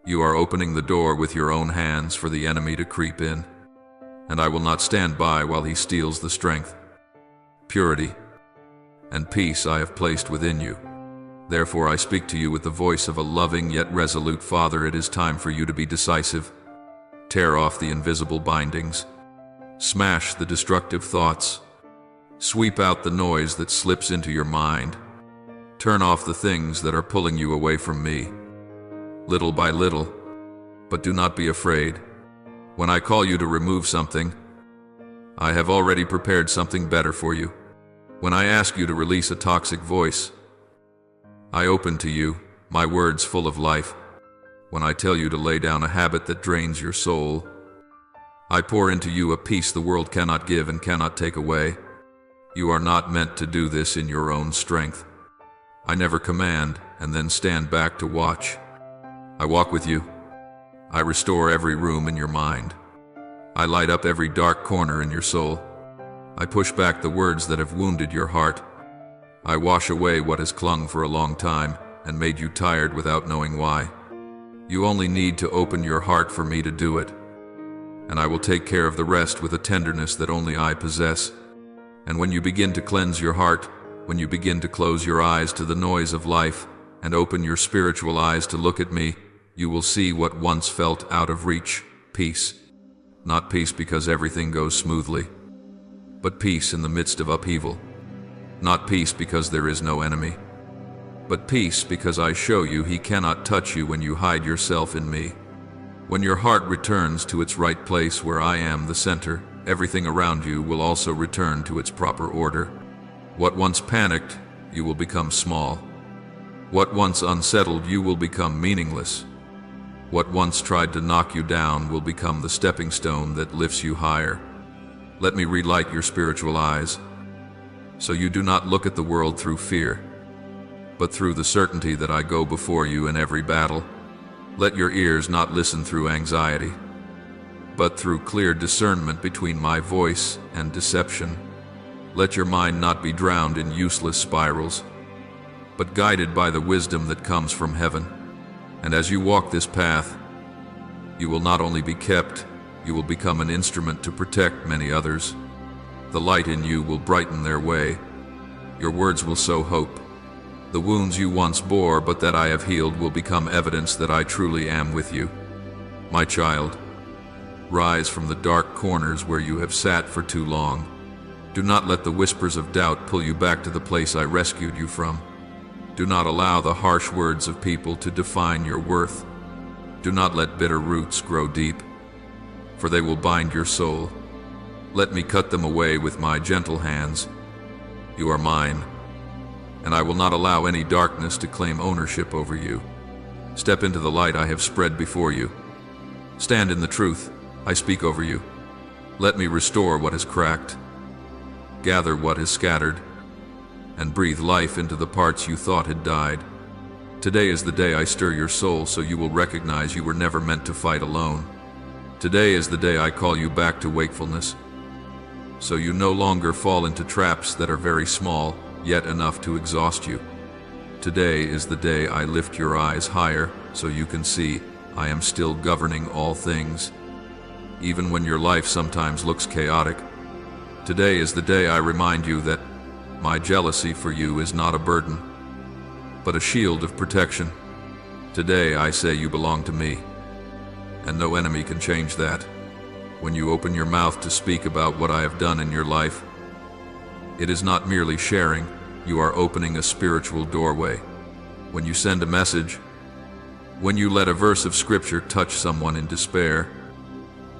you are opening the door with your own hands for the enemy to creep in, and I will not stand by while he steals the strength, purity, and peace I have placed within you. Therefore I speak to you with the voice of a loving yet resolute father. It is time for you to be decisive. Tear off the invisible bindings. Smash the destructive thoughts. Sweep out the noise that slips into your mind. Turn off the things that are pulling you away from me, little by little. But do not be afraid. When I call you to remove something, I have already prepared something better for you. When I ask you to release a toxic voice, I open to you my words full of life. When I tell you to lay down a habit that drains your soul, I pour into you a peace the world cannot give and cannot take away. You are not meant to do this in your own strength. I never command and then stand back to watch. I walk with you. I restore every room in your mind. I light up every dark corner in your soul. I push back the words that have wounded your heart. I wash away what has clung for a long time and made you tired without knowing why. You only need to open your heart for me to do it, and I will take care of the rest with a tenderness that only I possess. And when you begin to cleanse your heart, when you begin to close your eyes to the noise of life and open your spiritual eyes to look at me, you will see what once felt out of reach: peace. Not peace because everything goes smoothly, but peace in the midst of upheaval. Not peace because there is no enemy, but peace because I show you he cannot touch you when you hide yourself in me. When your heart returns to its right place where I am the center, everything around you will also return to its proper order. What once panicked, you will become small. What once unsettled you will become meaningless. What once tried to knock you down will become the stepping stone that lifts you higher. Let me relight your spiritual eyes, so you do not look at the world through fear, but through the certainty that I go before you in every battle. Let your ears not listen through anxiety, but through clear discernment between my voice and deception. Let your mind not be drowned in useless spirals, but guided by the wisdom that comes from heaven. And as you walk this path, you will not only be kept, you will become an instrument to protect many others. The light in you will brighten their way. Your words will sow hope. The wounds you once bore but that I have healed will become evidence that I truly am with you. My child, rise from the dark corners where you have sat for too long. Do not let the whispers of doubt pull you back to the place I rescued you from. Do not allow the harsh words of people to define your worth. Do not let bitter roots grow deep, for they will bind your soul. Let me cut them away with my gentle hands. You are mine, and I will not allow any darkness to claim ownership over you. Step into the light I have spread before you. Stand in the truth I speak over you. Let me restore what is cracked, gather what is scattered, and breathe life into the parts you thought had died. Today is the day I stir your soul so you will recognize you were never meant to fight alone. Today is the day I call you back to wakefulness, so you no longer fall into traps that are very small, yet enough to exhaust you. Today is the day I lift your eyes higher so you can see I am still governing all things, even when your life sometimes looks chaotic. Today is the day I remind you that my jealousy for you is not a burden, but a shield of protection. Today I say you belong to me, and no enemy can change that. When you open your mouth to speak about what I have done in your life, it is not merely sharing, you are opening a spiritual doorway. When you send a message, when you let a verse of scripture touch someone in despair,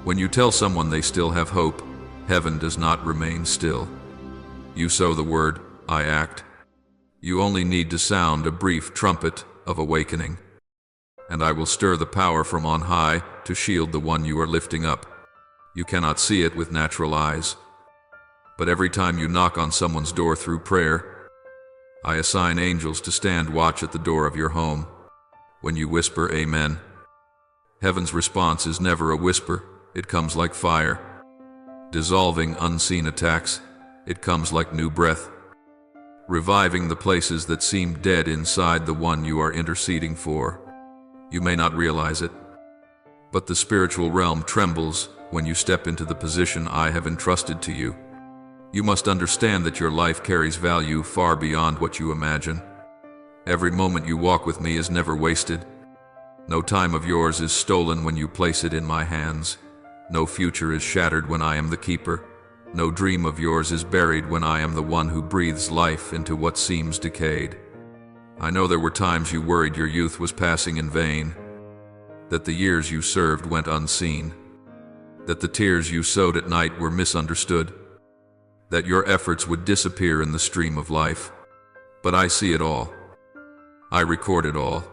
when you tell someone they still have hope, heaven does not remain still. You sow the word, I act. You only need to sound a brief trumpet of awakening, and I will stir the power from on high to shield the one you are lifting up. You cannot see it with natural eyes, but every time you knock on someone's door through prayer, I assign angels to stand watch at the door of your home. When you whisper amen, heaven's response is never a whisper, it comes like fire. Dissolving unseen attacks, it comes like new breath, reviving the places that seem dead inside the one you are interceding for. You may not realize it, but the spiritual realm trembles when you step into the position I have entrusted to you. You must understand that your life carries value far beyond what you imagine. Every moment you walk with me is never wasted. No time of yours is stolen when you place it in my hands. No future is shattered when I am the keeper. No dream of yours is buried when I am the one who breathes life into what seems decayed. I know there were times you worried your youth was passing in vain, that the years you served went unseen, that the tears you sowed at night were misunderstood, that your efforts would disappear in the stream of life. But I see it all. I record it all.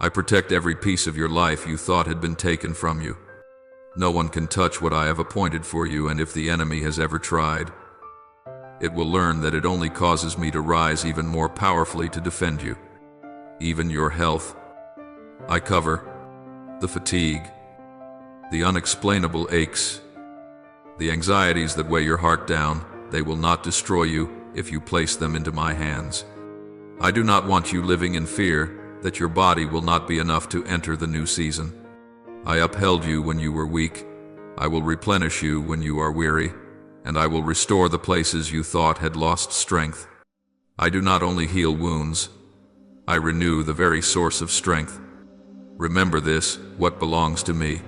I protect every piece of your life you thought had been taken from you. No one can touch what I have appointed for you, and if the enemy has ever tried, it will learn that it only causes me to rise even more powerfully to defend you. Even your health, I cover. The fatigue, the unexplainable aches, the anxieties that weigh your heart down, they will not destroy you if you place them into my hands. I do not want you living in fear that your body will not be enough to enter the new season. I upheld you when you were weak. I will replenish you when you are weary, and I will restore the places you thought had lost strength. I do not only heal wounds, I renew the very source of strength. Remember this, what belongs to me.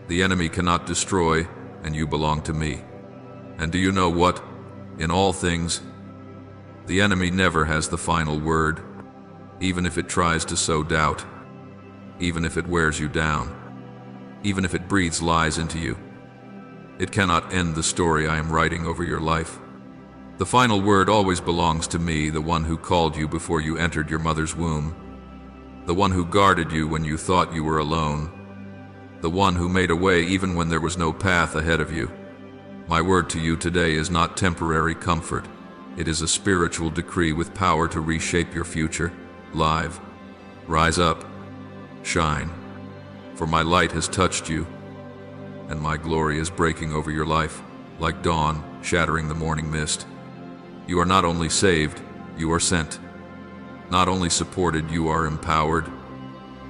The enemy cannot destroy, and you belong to me. And do you know what? In all things, the enemy never has the final word, even if it tries to sow doubt, even if it wears you down, even if it breathes lies into you. It cannot end the story I am writing over your life. The final word always belongs to me, the one who called you before you entered your mother's womb, the one who guarded you when you thought you were alone, the one who made a way even when there was no path ahead of you. My word to you today is not temporary comfort. It is a spiritual decree with power to reshape your future. Live. Rise up. Shine. For my light has touched you, and my glory is breaking over your life. Like dawn, shattering the morning mist. You are not only saved, you are sent. Not only supported, you are empowered.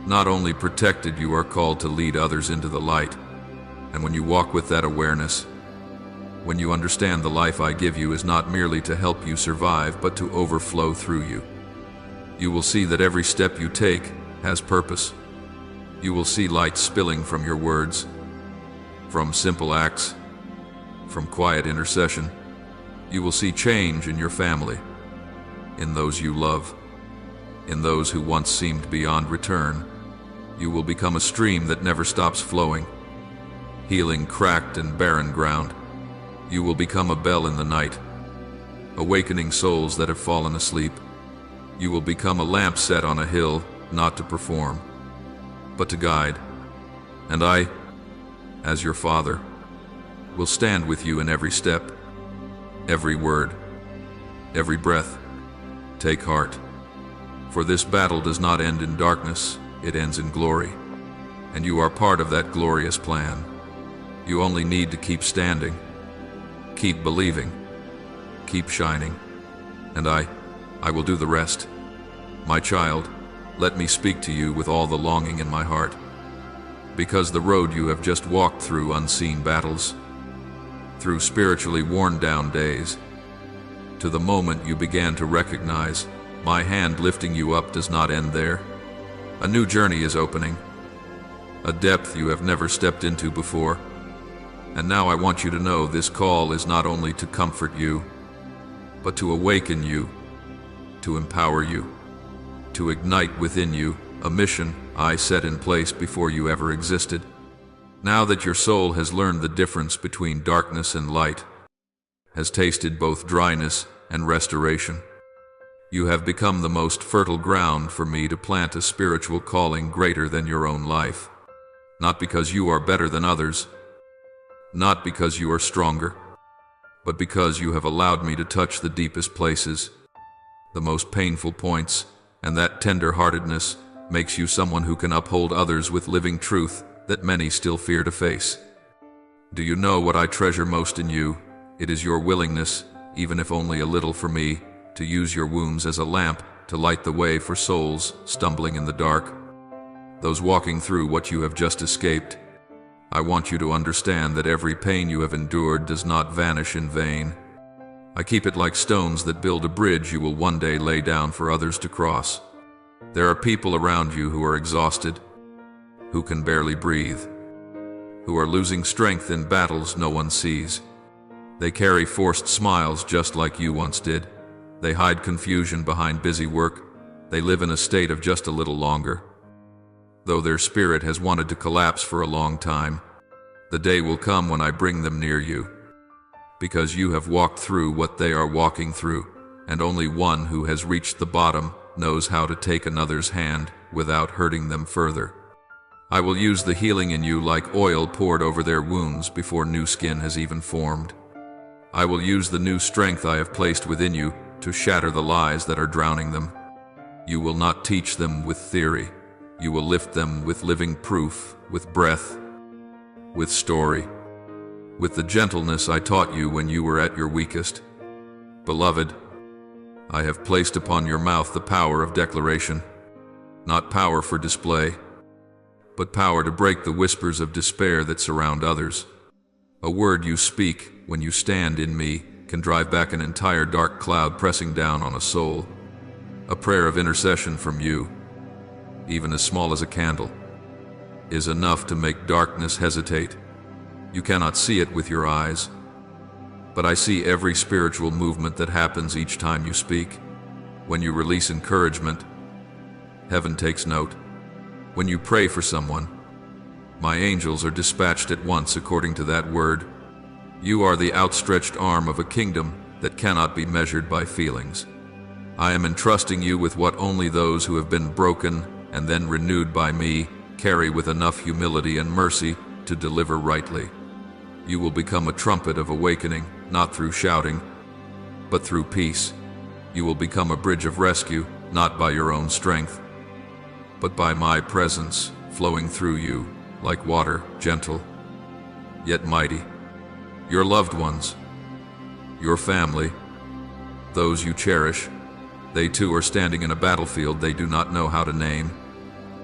Not only protected, you are called to lead others into the light. And when you walk with that awareness, when you understand the life I give you is not merely to help you survive, but to overflow through you, you will see that every step you take has purpose. You will see light spilling from your words, from simple acts, from quiet intercession. You will see change in your family, in those you love, in those who once seemed beyond return. You will become a stream that never stops flowing, healing cracked and barren ground. You will become a bell in the night, awakening souls that have fallen asleep. You will become a lamp set on a hill, not to perform, but to guide. And I, as your Father, will stand with you in every step, every word, every breath. Take heart, for this battle does not end in darkness, it ends in glory, and you are part of that glorious plan. You only need to keep standing, keep believing, keep shining, and I will do the rest. My child, let me speak to you with all the longing in my heart, because the road you have just walked through unseen battles, through spiritually worn-down days, to the moment you began to recognize my hand lifting you up does not end there. A new journey is opening, a depth you have never stepped into before. And now I want you to know this call is not only to comfort you, but to awaken you, to empower you, to ignite within you a mission I set in place before you ever existed. Now that your soul has learned the difference between darkness and light, has tasted both dryness and restoration, you have become the most fertile ground for me to plant a spiritual calling greater than your own life. Not because you are better than others, not because you are stronger, but because you have allowed me to touch the deepest places, the most painful points, and that tender-heartedness makes you someone who can uphold others with living truth that many still fear to face. Do you know what I treasure most in you? It is your willingness, even if only a little for me, to use your wounds as a lamp to light the way for souls stumbling in the dark, those walking through what you have just escaped. I want you to understand that every pain you have endured does not vanish in vain. I keep it like stones that build a bridge you will one day lay down for others to cross. There are people around you who are exhausted, who can barely breathe, who are losing strength in battles no one sees. They carry forced smiles just like you once did. They hide confusion behind busy work. They live in a state of just a little longer. Though their spirit has wanted to collapse for a long time, the day will come when I bring them near you, because you have walked through what they are walking through, and only one who has reached the bottom knows how to take another's hand without hurting them further. I will use the healing in you like oil poured over their wounds before new skin has even formed. I will use the new strength I have placed within you to shatter the lies that are drowning them. You will not teach them with theory. You will lift them with living proof, with breath, with story, with the gentleness I taught you when you were at your weakest. Beloved, I have placed upon your mouth the power of declaration, not power for display, but power to break the whispers of despair that surround others. A word you speak when you stand in me can drive back an entire dark cloud pressing down on a soul. A prayer of intercession from you, even as small as a candle, is enough to make darkness hesitate. You cannot see it with your eyes, but I see every spiritual movement that happens each time you speak. When you release encouragement, heaven takes note. When you pray for someone, my angels are dispatched at once according to that word. You are the outstretched arm of a kingdom that cannot be measured by feelings. I am entrusting you with what only those who have been broken and then renewed by me carry with enough humility and mercy to deliver rightly. You will become a trumpet of awakening, not through shouting, but through peace. You will become a bridge of rescue, not by your own strength, but by my presence flowing through you like water, gentle, yet mighty. Your loved ones, your family, those you cherish. They too are standing in a battlefield they do not know how to name.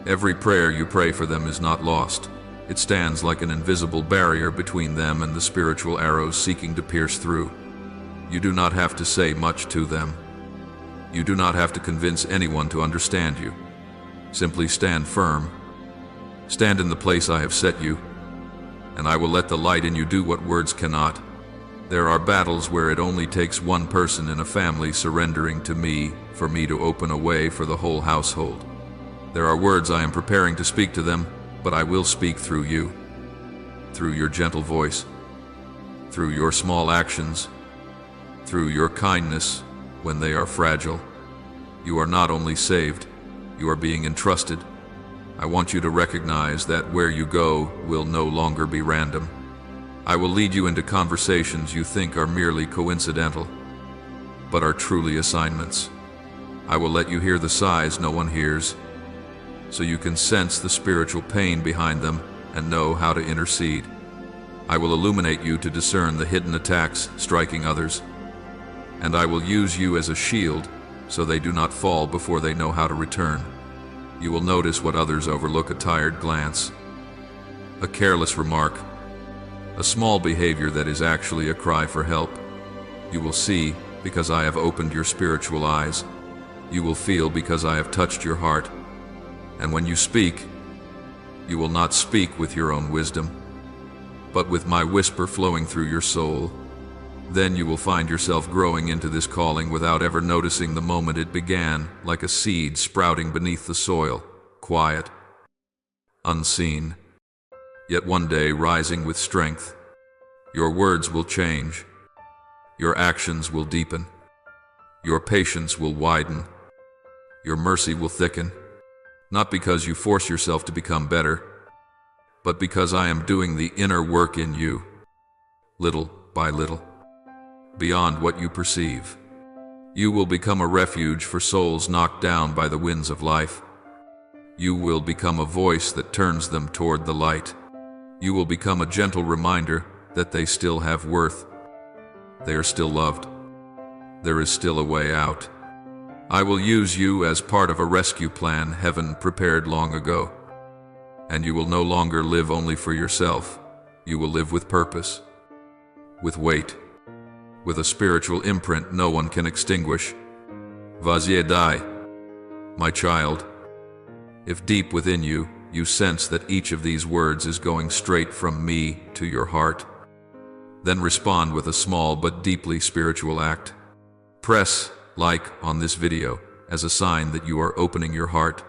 Every prayer you pray for them is not lost. It stands like an invisible barrier between them and the spiritual arrows seeking to pierce through. You do not have to say much to them. You do not have to convince anyone to understand you. Simply stand firm. Stand in the place I have set you, and I will let the light in you do what words cannot. There are battles where it only takes one person in a family surrendering to me for me to open a way for the whole household. There are words I am preparing to speak to them, but I will speak through you, through your gentle voice, through your small actions, through your kindness when they are fragile. You are not only saved, you are being entrusted. I want you to recognize that where you go will no longer be random. I will lead you into conversations you think are merely coincidental, but are truly assignments. I will let you hear the sighs no one hears, so you can sense the spiritual pain behind them and know how to intercede. I will illuminate you to discern the hidden attacks striking others, and I will use you as a shield so they do not fall before they know how to return. You will notice what others overlook: a tired glance, a careless remark, a small behavior that is actually a cry for help. You will see because I have opened your spiritual eyes. You will feel because I have touched your heart. And when you speak, you will not speak with your own wisdom, but with my whisper flowing through your soul. Then you will find yourself growing into this calling without ever noticing the moment it began, like a seed sprouting beneath the soil, quiet, unseen, yet one day rising with strength. Your words will change. Your actions will deepen. Your patience will widen. Your mercy will thicken. Not because you force yourself to become better, but because I am doing the inner work in you, little by little, beyond what you perceive. You will become a refuge for souls knocked down by the winds of life. You will become a voice that turns them toward the light. You will become a gentle reminder that they still have worth. They are still loved. There is still a way out. I will use you as part of a rescue plan heaven prepared long ago. And you will no longer live only for yourself. You will live with purpose, with weight, with a spiritual imprint no one can extinguish. Vaziedai, my child, if deep within you, you sense that each of these words is going straight from me to your heart, then respond with a small but deeply spiritual act. Press like on this video as a sign that you are opening your heart,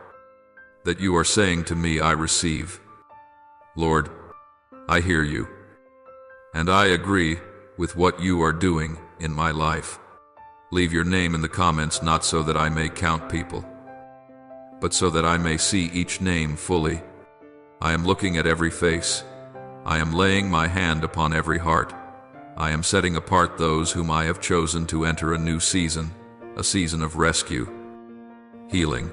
that you are saying to me, I receive. Lord, I hear you, and I agree with what you are doing in my life. Leave your name in the comments, not so that I may count people, but so that I may see each name fully. I am looking at every face. I am laying my hand upon every heart. I am setting apart those whom I have chosen to enter a new season, a season of rescue, healing,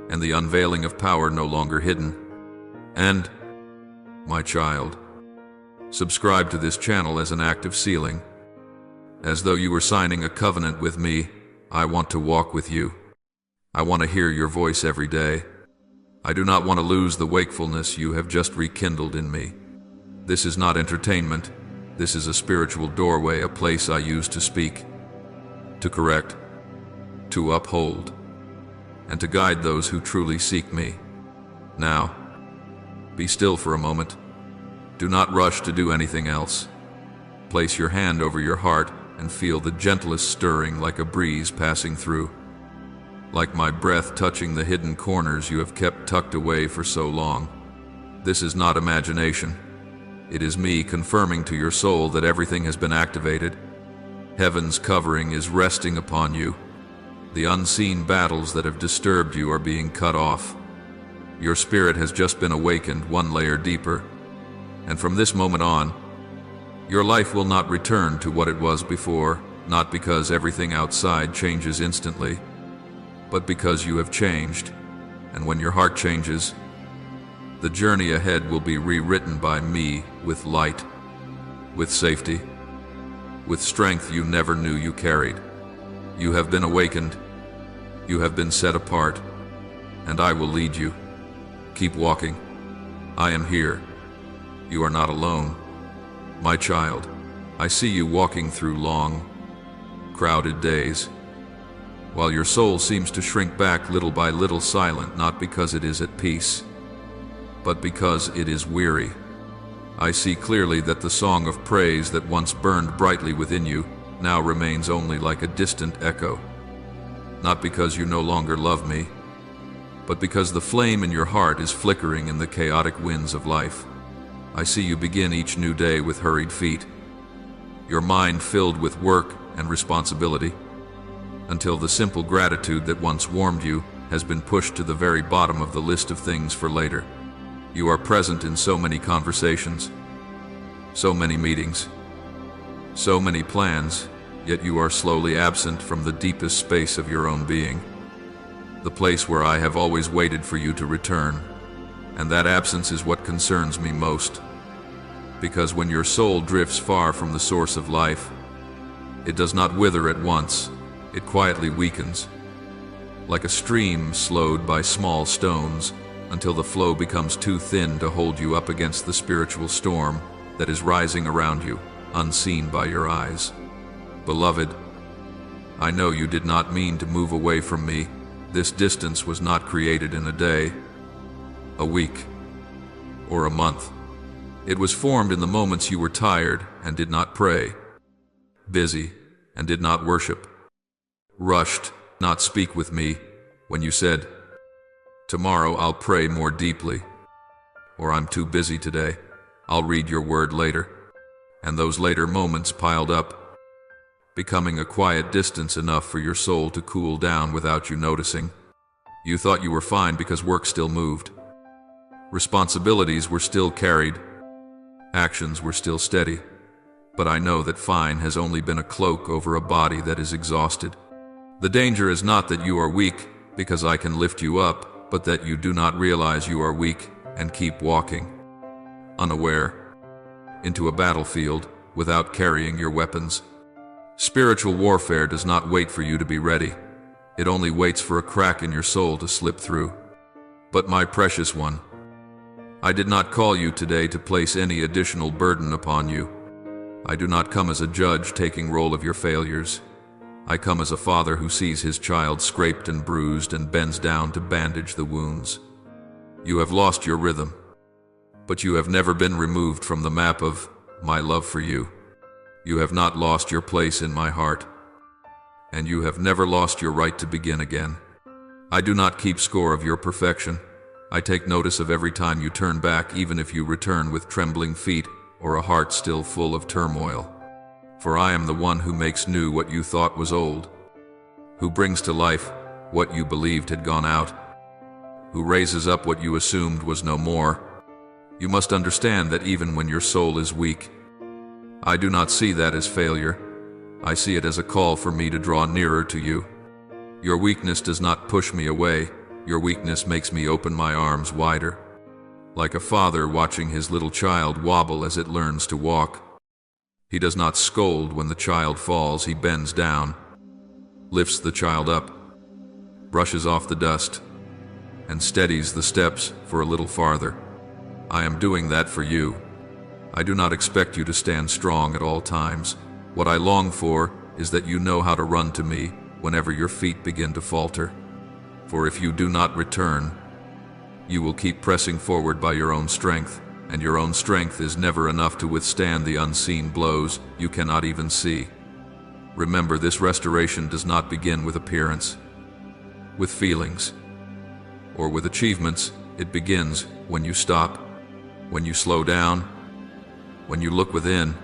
and the unveiling of power no longer hidden. And, my child, subscribe to this channel as an act of sealing. As though you were signing a covenant with me, I want to walk with you. I want to hear your voice every day. I do not want to lose the wakefulness you have just rekindled in me. This is not entertainment. This is a spiritual doorway, a place I use to speak, to correct, to uphold, and to guide those who truly seek me. Now, be still for a moment. Do not rush to do anything else. Place your hand over your heart and feel the gentlest stirring, like a breeze passing through, like my breath touching the hidden corners you have kept tucked away for so long. This is not imagination. It is me confirming to your soul that everything has been activated. Heaven's covering is resting upon you. The unseen battles that have disturbed you are being cut off. Your spirit has just been awakened one layer deeper. And from this moment on, your life will not return to what it was before, not because everything outside changes instantly, but because you have changed. And when your heart changes, the journey ahead will be rewritten by me with light, with safety, with strength you never knew you carried. You have been awakened. You have been set apart, and I will lead you. Keep walking. I am here. You are not alone. My child, I see you walking through long, crowded days, while your soul seems to shrink back little by little, silent, not because it is at peace, but because it is weary. I see clearly that the song of praise that once burned brightly within you now remains only like a distant echo. Not because you no longer love me, but because the flame in your heart is flickering in the chaotic winds of life. I see you begin each new day with hurried feet, your mind filled with work and responsibility, until the simple gratitude that once warmed you has been pushed to the very bottom of the list of things for later. You are present in so many conversations, so many meetings, so many plans, yet you are slowly absent from the deepest space of your own being, the place where I have always waited for you to return. And that absence is what concerns me most, because when your soul drifts far from the source of life, it does not wither at once, it quietly weakens, like a stream slowed by small stones, until the flow becomes too thin to hold you up against the spiritual storm that is rising around you, unseen by your eyes. Beloved, I know you did not mean to move away from me. This distance was not created in a day, a week, or a month. It was formed in the moments you were tired and did not pray, busy and did not worship, rushed, not speak with me, when you said, "Tomorrow I'll pray more deeply," or "I'm too busy today, I'll read your word later." And those later moments piled up, becoming a quiet distance enough for your soul to cool down without you noticing. You thought you were fine because work still moved. Responsibilities were still carried. Actions were still steady. But I know that fine has only been a cloak over a body that is exhausted. The danger is not that you are weak because I can lift you up, but that you do not realize you are weak and keep walking, unaware, into a battlefield without carrying your weapons. Spiritual warfare does not wait for you to be ready. It only waits for a crack in your soul to slip through. But my precious one, I did not call you today to place any additional burden upon you. I do not come as a judge taking roll of your failures. I come as a father who sees his child scraped and bruised and bends down to bandage the wounds. You have lost your rhythm, but you have never been removed from the map of my love for you. You have not lost your place in my heart, and you have never lost your right to begin again. I do not keep score of your perfection. I take notice of every time you turn back, even if you return with trembling feet or a heart still full of turmoil. For I am the one who makes new what you thought was old, who brings to life what you believed had gone out, who raises up what you assumed was no more. You must understand that even when your soul is weak, I do not see that as failure. I see it as a call for me to draw nearer to you. Your weakness does not push me away. Your weakness makes me open my arms wider, like a father watching his little child wobble as it learns to walk. He does not scold when the child falls. He bends down, lifts the child up, brushes off the dust, and steadies the steps for a little farther. I am doing that for you. I do not expect you to stand strong at all times. What I long for is that you know how to run to me whenever your feet begin to falter. For if you do not return, you will keep pressing forward by your own strength, and your own strength is never enough to withstand the unseen blows you cannot even see. Remember, this restoration does not begin with appearance, with feelings, or with achievements. It begins when you stop, when you slow down, when you look within,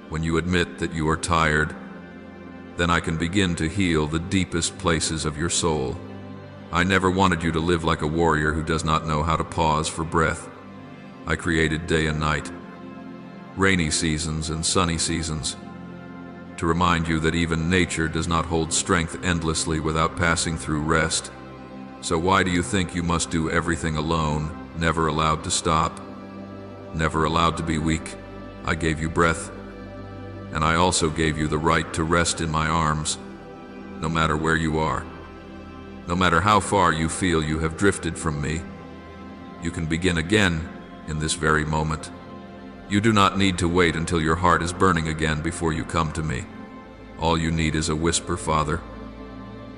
when you admit that you are tired. Then I can begin to heal the deepest places of your soul. I never wanted you to live like a warrior who does not know how to pause for breath. I created day and night, rainy seasons and sunny seasons, to remind you that even nature does not hold strength endlessly without passing through rest. So why do you think you must do everything alone, never allowed to stop, never allowed to be weak? I gave you breath, and I also gave you the right to rest in my arms, no matter where you are. No matter how far you feel you have drifted from me, you can begin again in this very moment. You do not need to wait until your heart is burning again before you come to me. All you need is a whisper, Father.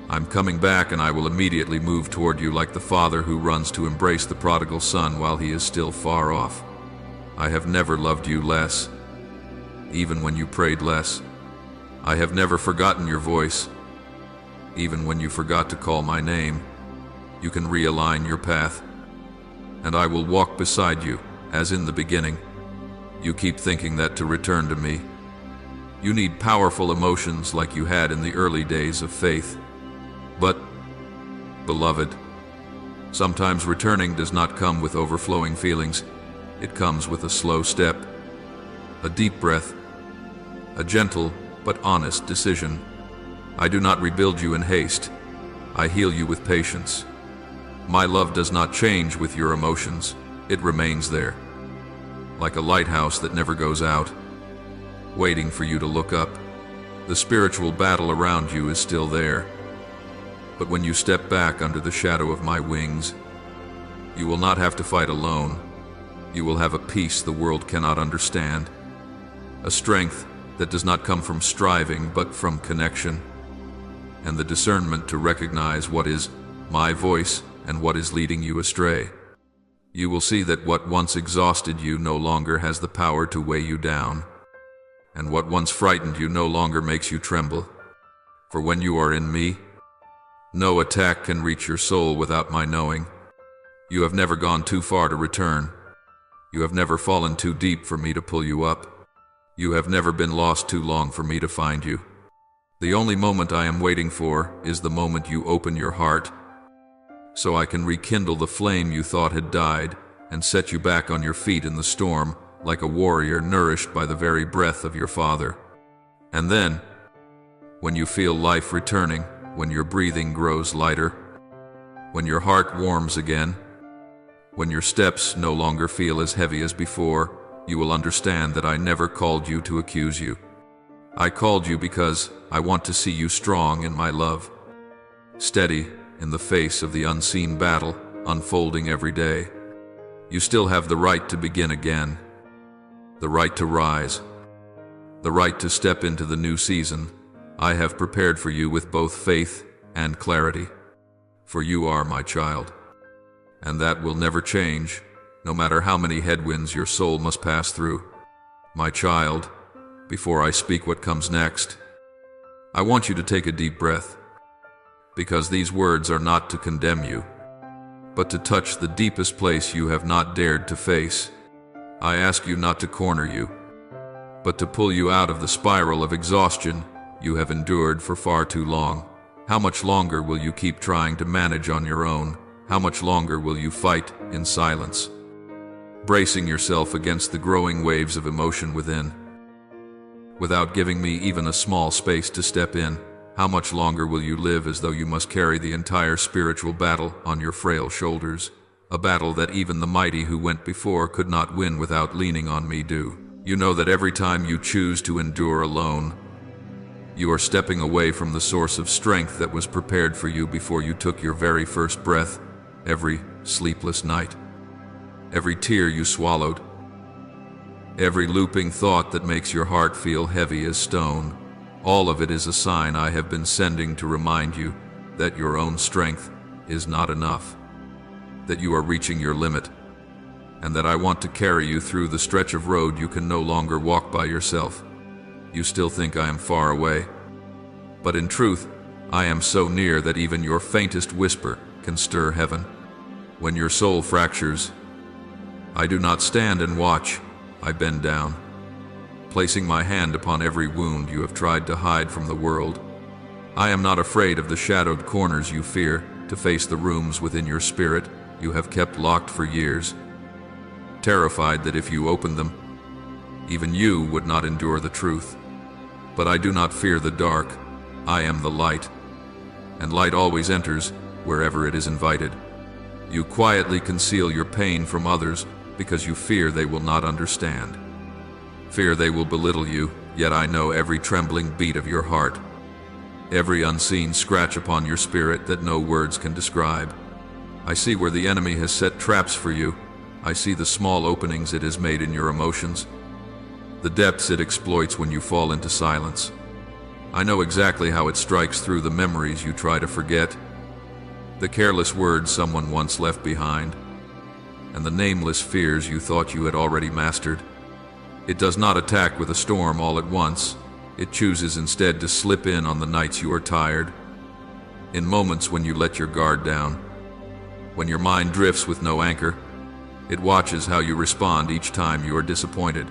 I'm coming back, and I will immediately move toward you like the father who runs to embrace the prodigal son while he is still far off. I have never loved you less, even when you prayed less. I have never forgotten your voice, even when you forgot to call my name. You can realign your path, and I will walk beside you, as in the beginning. You keep thinking that to return to me, you need powerful emotions like you had in the early days of faith. But, beloved, sometimes returning does not come with overflowing feelings. It comes with a slow step, a deep breath, a gentle but honest decision. I do not rebuild you in haste. I heal you with patience. My love does not change with your emotions. It remains there, like a lighthouse that never goes out, waiting for you to look up. The spiritual battle around you is still there. But when you step back under the shadow of my wings, you will not have to fight alone. You will have a peace the world cannot understand, a strength that does not come from striving but from connection, and the discernment to recognize what is my voice and what is leading you astray. You will see that what once exhausted you no longer has the power to weigh you down, and what once frightened you no longer makes you tremble. For when you are in me, no attack can reach your soul without my knowing. You have never gone too far to return. You have never fallen too deep for me to pull you up. You have never been lost too long for me to find you. The only moment I am waiting for is the moment you open your heart, so I can rekindle the flame you thought had died and set you back on your feet in the storm like a warrior nourished by the very breath of your father. And then, when you feel life returning, when your breathing grows lighter, when your heart warms again, when your steps no longer feel as heavy as before, you will understand that I never called you to accuse you. I called you because I want to see you strong in my love, steady in the face of the unseen battle unfolding every day. You still have the right to begin again, the right to rise, the right to step into the new season I have prepared for you with both faith and clarity. For you are my child, and that will never change, no matter how many headwinds your soul must pass through. My child, before I speak what comes next, I want you to take a deep breath, because these words are not to condemn you, but to touch the deepest place you have not dared to face. I ask you not to corner you, but to pull you out of the spiral of exhaustion you have endured for far too long. How much longer will you keep trying to manage on your own? How much longer will you fight in silence, bracing yourself against the growing waves of emotion within, without giving me even a small space to step in? How much longer will you live as though you must carry the entire spiritual battle on your frail shoulders, a battle that even the mighty who went before could not win without leaning on me? You know that every time you choose to endure alone, you are stepping away from the source of strength that was prepared for you before you took your very first breath. Every sleepless night, every tear you swallowed, every looping thought that makes your heart feel heavy as stone, all of it is a sign I have been sending to remind you that your own strength is not enough, that you are reaching your limit, and that I want to carry you through the stretch of road you can no longer walk by yourself. You still think I am far away, but in truth, I am so near that even your faintest whisper can stir heaven. When your soul fractures, I do not stand and watch, I bend down, placing my hand upon every wound you have tried to hide from the world. I am not afraid of the shadowed corners you fear, to face the rooms within your spirit you have kept locked for years, terrified that if you opened them, even you would not endure the truth. But I do not fear the dark. I am the light, and light always enters wherever it is invited. You quietly conceal your pain from others because you fear they will not understand. Fear they will belittle you yet I know every trembling beat of your heart, every unseen scratch upon your spirit that no words can describe. I see where the enemy has set traps for you. I see the small openings it has made in your emotions, the depths it exploits when you fall into silence. I know exactly how it strikes through the memories you try to forget, the careless words someone once left behind, and the nameless fears you thought you had already mastered. It does not attack with a storm all at once. It chooses instead to slip in on the nights you are tired, in moments when you let your guard down, when your mind drifts with no anchor. It watches how you respond each time you are disappointed,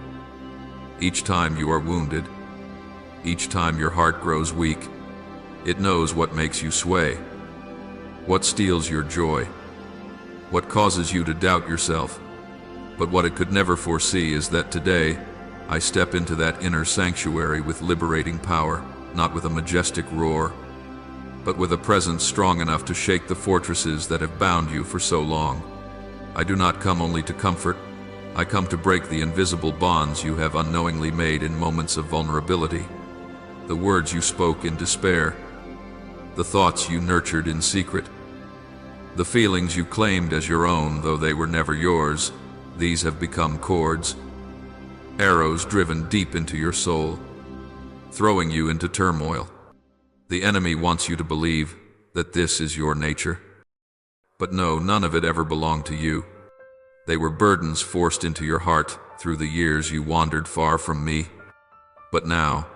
each time you are wounded, each time your heart grows weak. It knows what makes you sway, what steals your joy, what causes you to doubt yourself. But what it could never foresee is that today, I step into that inner sanctuary with liberating power, not with a majestic roar, but with a presence strong enough to shake the fortresses that have bound you for so long. I do not come only to comfort. I come to break the invisible bonds you have unknowingly made in moments of vulnerability. The words you spoke in despair, the thoughts you nurtured in secret, the feelings you claimed as your own though they were never yours, these have become cords, arrows driven deep into your soul, throwing you into turmoil. The enemy wants you to believe that this is your nature. But no, none of it ever belonged to you. They were burdens forced into your heart through the years you wandered far from me. But now,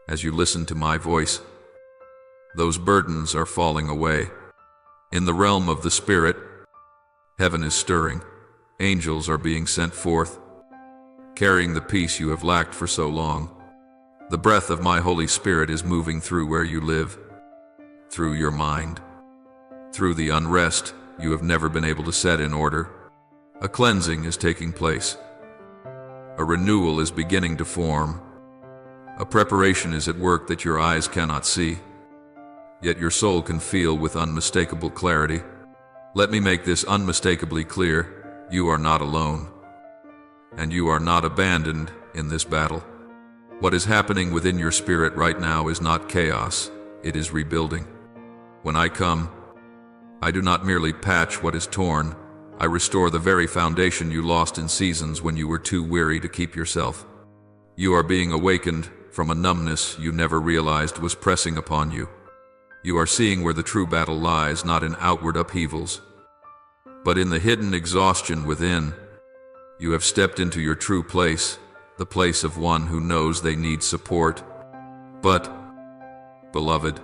as you listen to my voice, those burdens are falling away. In the realm of the Spirit, heaven is stirring. Angels are being sent forth, carrying the peace you have lacked for so long. The breath of my Holy Spirit is moving through where you live, through your mind, through the unrest you have never been able to set in order. A cleansing is taking place. A renewal is beginning to form. A preparation is at work that your eyes cannot see, yet your soul can feel with unmistakable clarity. Let me make this unmistakably clear. You are not alone, and you are not abandoned in this battle. What is happening within your spirit right now is not chaos, it is rebuilding. When I come, I do not merely patch what is torn, I restore the very foundation you lost in seasons when you were too weary to keep yourself. You are being awakened from a numbness you never realized was pressing upon you. You are seeing where the true battle lies, not in outward upheavals, but in the hidden exhaustion within. You have stepped into your true place, the place of one who knows they need support. But, beloved,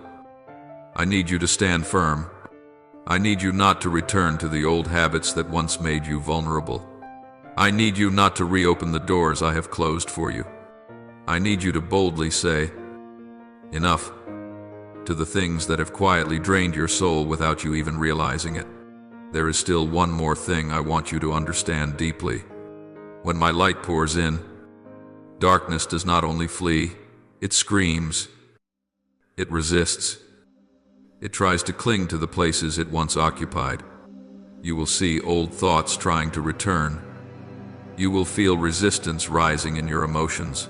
I need you to stand firm. I need you not to return to the old habits that once made you vulnerable. I need you not to reopen the doors I have closed for you. I need you to boldly say, enough, to the things that have quietly drained your soul without you even realizing it. There is still one more thing I want you to understand deeply. When my light pours in, darkness does not only flee, it screams. It resists. It tries to cling to the places it once occupied. You will see old thoughts trying to return. You will feel resistance rising in your emotions.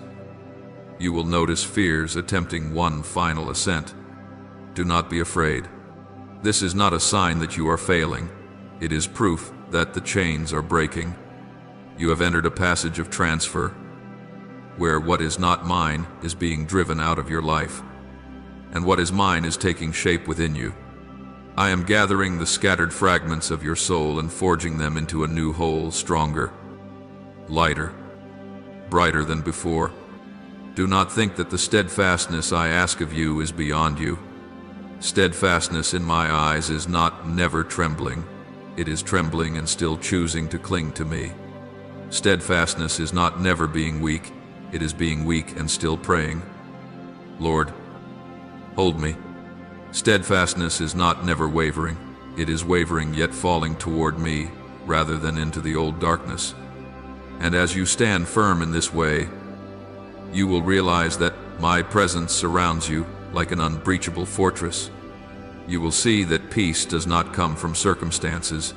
You will notice fears attempting one final ascent. Do not be afraid. This is not a sign that you are failing. It is proof that the chains are breaking. You have entered a passage of transfer, where what is not mine is being driven out of your life, and what is mine is taking shape within you. I am gathering the scattered fragments of your soul and forging them into a new whole, stronger, lighter, brighter than before. Do not think that the steadfastness I ask of you is beyond you. Steadfastness in my eyes is not never trembling. It is trembling and still choosing to cling to me. Steadfastness is not never being weak. It is being weak and still praying, Lord, hold me. Steadfastness is not never wavering. It is wavering yet falling toward me rather than into the old darkness. And as you stand firm in this way, you will realize that my presence surrounds you like an unbreachable fortress. You will see that peace does not come from circumstances,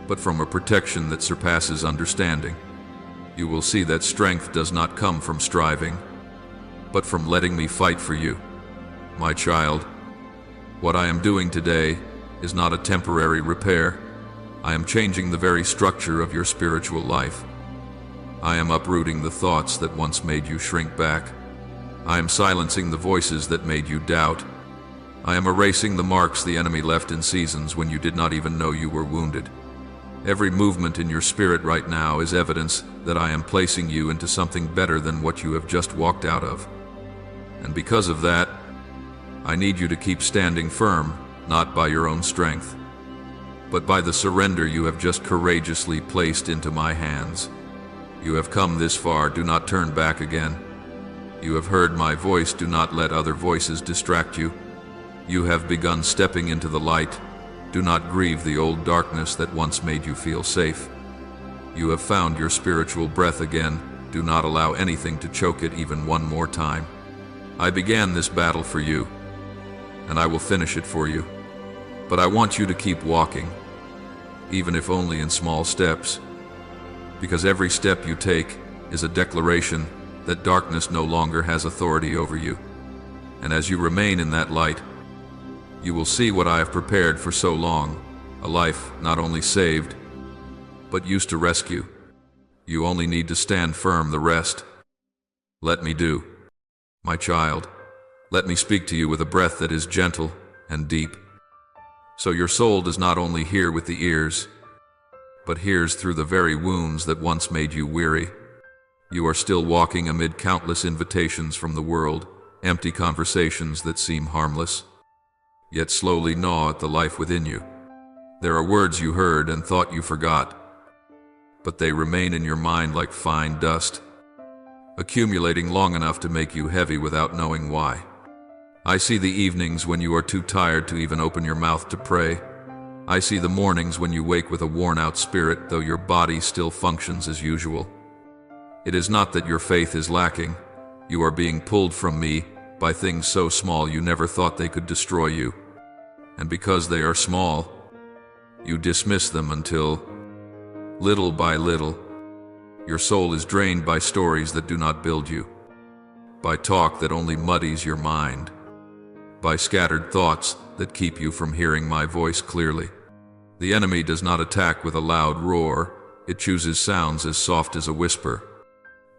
but from a protection that surpasses understanding. You will see that strength does not come from striving, but from letting me fight for you. My child, what I am doing today is not a temporary repair. I am changing the very structure of your spiritual life. I am uprooting the thoughts that once made you shrink back. I am silencing the voices that made you doubt. I am erasing the marks the enemy left in seasons when you did not even know you were wounded. Every movement in your spirit right now is evidence that I am placing you into something better than what you have just walked out of. And because of that, I need you to keep standing firm, not by your own strength, but by the surrender you have just courageously placed into my hands. You have come this far, do not turn back again. You have heard my voice, do not let other voices distract you. You have begun stepping into the light. Do not grieve the old darkness that once made you feel safe. You have found your spiritual breath again. Do not allow anything to choke it even one more time. I began this battle for you, and I will finish it for you. But I want you to keep walking, even if only in small steps, because every step you take is a declaration that darkness no longer has authority over you. And as you remain in that light, you will see what I have prepared for so long, a life not only saved, but used to rescue. You only need to stand firm, the rest let me do. My child, let me speak to you with a breath that is gentle and deep, so your soul does not only hear with the ears, but hears through the very wounds that once made you weary. You are still walking amid countless invitations from the world, empty conversations that seem harmless, yet slowly gnaw at the life within you. There are words you heard and thought you forgot, but they remain in your mind like fine dust, accumulating long enough to make you heavy without knowing why. I see the evenings when you are too tired to even open your mouth to pray. I see the mornings when you wake with a worn-out spirit, though your body still functions as usual. It is not that your faith is lacking. You are being pulled from me by things so small you never thought they could destroy you. And because they are small, you dismiss them until, little by little, your soul is drained by stories that do not build you, by talk that only muddies your mind, by scattered thoughts that keep you from hearing my voice clearly. The enemy does not attack with a loud roar. It chooses sounds as soft as a whisper.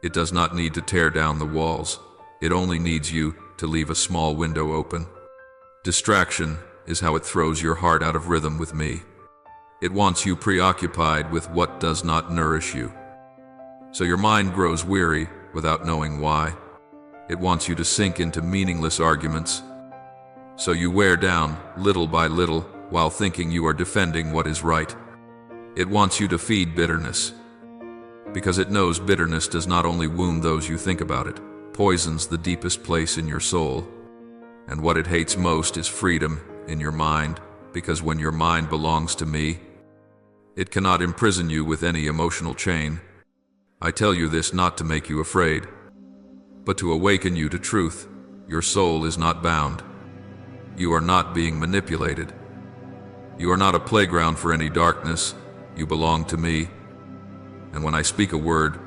It does not need to tear down the walls. It only needs you to leave a small window open. Distraction is how it throws your heart out of rhythm with me. It wants you preoccupied with what does not nourish you, so your mind grows weary without knowing why. It wants you to sink into meaningless arguments, so you wear down little by little while thinking you are defending what is right. It wants you to feed bitterness, because it knows bitterness does not only wound those you think about, it poisons the deepest place in your soul. And what it hates most is freedom in your mind, because when your mind belongs to me, it cannot imprison you with any emotional chain. I tell you this not to make you afraid, but to awaken you to truth. Your soul is not bound. You are not being manipulated. You are not a playground for any darkness. You belong to me. And when I speak a word,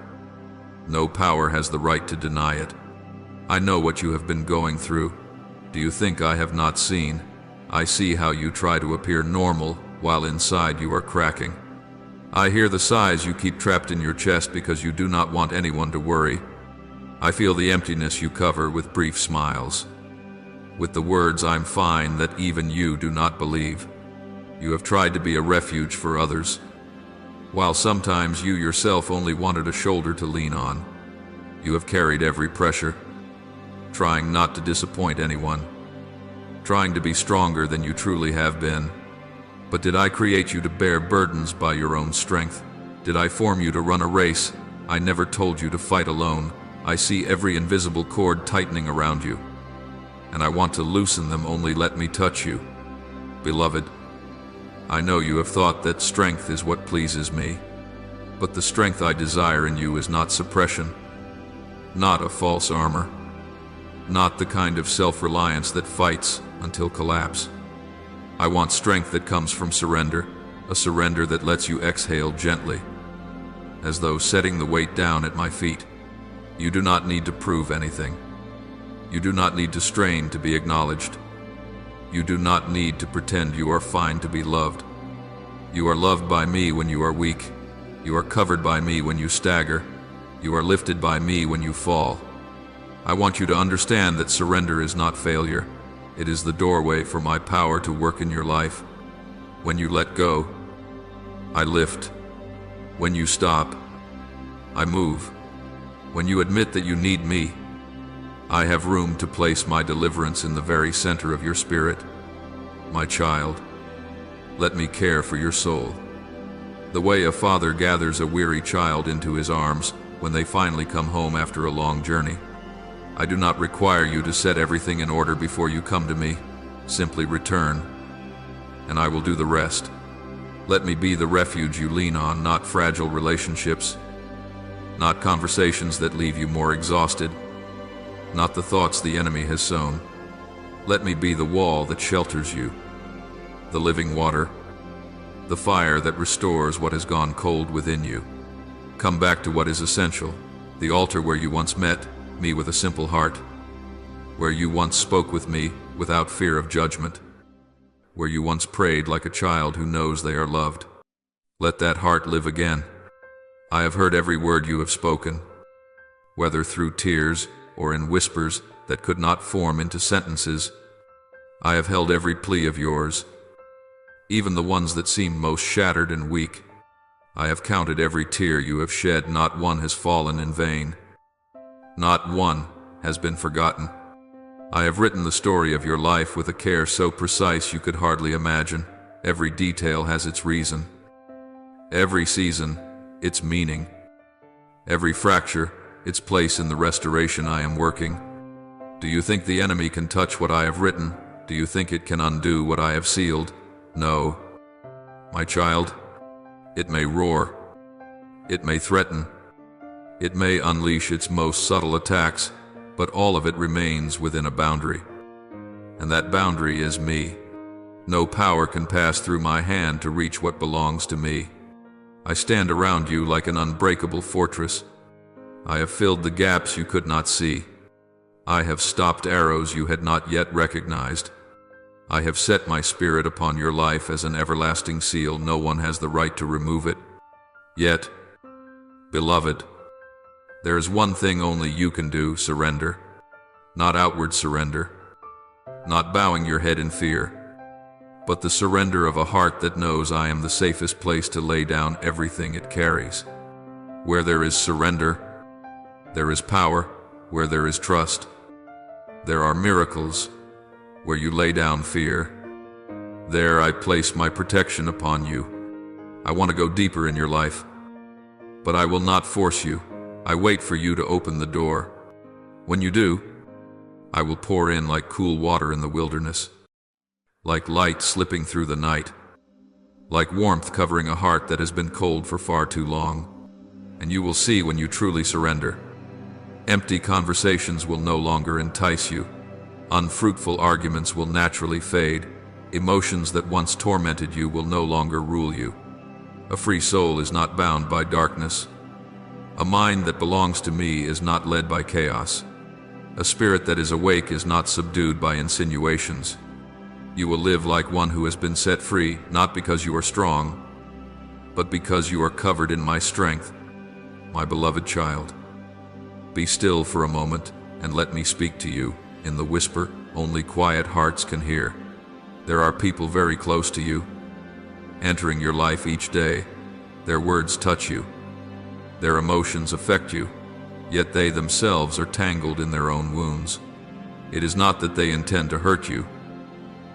no power has the right to deny it. I know what you have been going through. Do you think I have not seen? I see how you try to appear normal while inside you are cracking. I hear the sighs you keep trapped in your chest because you do not want anyone to worry. I feel the emptiness you cover with brief smiles, with the words "I'm fine" that even you do not believe. You have tried to be a refuge for others, while sometimes you yourself only wanted a shoulder to lean on. You have carried every pressure, trying not to disappoint anyone, trying to be stronger than you truly have been. But did I create you to bear burdens by your own strength? Did I form you to run a race? I never told you to fight alone. I see every invisible cord tightening around you, and I want to loosen them. Only let me touch you. Beloved, I know you have thought that strength is what pleases me, but the strength I desire in you is not suppression, not a false armor, not the kind of self-reliance that fights until collapse. I want strength that comes from surrender, a surrender that lets you exhale gently, as though setting the weight down at my feet. You do not need to prove anything. You do not need to strain to be acknowledged. You do not need to pretend you are fine to be loved. You are loved by me when you are weak. You are covered by me when you stagger. You are lifted by me when you fall. I want you to understand that surrender is not failure. It is the doorway for my power to work in your life. When you let go, I lift. When you stop, I move. When you admit that you need me, I have room to place my deliverance in the very center of your spirit. My child, let me care for your soul. The way a father gathers a weary child into his arms when they finally come home after a long journey. I do not require you to set everything in order before you come to me. Simply return, and I will do the rest. Let me be the refuge you lean on, not fragile relationships, not conversations that leave you more exhausted, not the thoughts the enemy has sown. Let me be the wall that shelters you, the living water, the fire that restores what has gone cold within you. Come back to what is essential, the altar where you once met me with a simple heart, where you once spoke with me without fear of judgment, where you once prayed like a child who knows they are loved. Let that heart live again. I have heard every word you have spoken, whether through tears or in whispers that could not form into sentences. I have held every plea of yours, even the ones that seem most shattered and weak. I have counted every tear you have shed. Not one has fallen in vain. Not one has been forgotten. I have written the story of your life with a care so precise you could hardly imagine. Every detail has its reason. Every season, its meaning. Every fracture, its place in the restoration I am working. Do you think the enemy can touch what I have written? Do you think it can undo what I have sealed? No. My child, it may roar. It may threaten. It may unleash its most subtle attacks, but all of it remains within a boundary. And that boundary is me. No power can pass through my hand to reach what belongs to me. I stand around you like an unbreakable fortress. I have filled the gaps you could not see. I have stopped arrows you had not yet recognized. I have set my spirit upon your life as an everlasting seal. No one has the right to remove it. Yet, beloved, there is one thing only you can do: surrender. Not outward surrender, not bowing your head in fear, but the surrender of a heart that knows I am the safest place to lay down everything it carries. Where there is surrender, there is power. Where there is trust, there are miracles. Where you lay down fear, there I place my protection upon you. I want to go deeper in your life, but I will not force you. I wait for you to open the door. When you do, I will pour in like cool water in the wilderness, like light slipping through the night, like warmth covering a heart that has been cold for far too long. And you will see when you truly surrender. Empty conversations will no longer entice you. Unfruitful arguments will naturally fade. Emotions that once tormented you will no longer rule you. A free soul is not bound by darkness. A mind that belongs to me is not led by chaos. A spirit that is awake is not subdued by insinuations. You will live like one who has been set free, not because you are strong, but because you are covered in my strength, my beloved child. Be still for a moment and let me speak to you in the whisper only quiet hearts can hear. There are people very close to you, entering your life each day. Their words touch you. Their emotions affect you, yet they themselves are tangled in their own wounds. It is not that they intend to hurt you,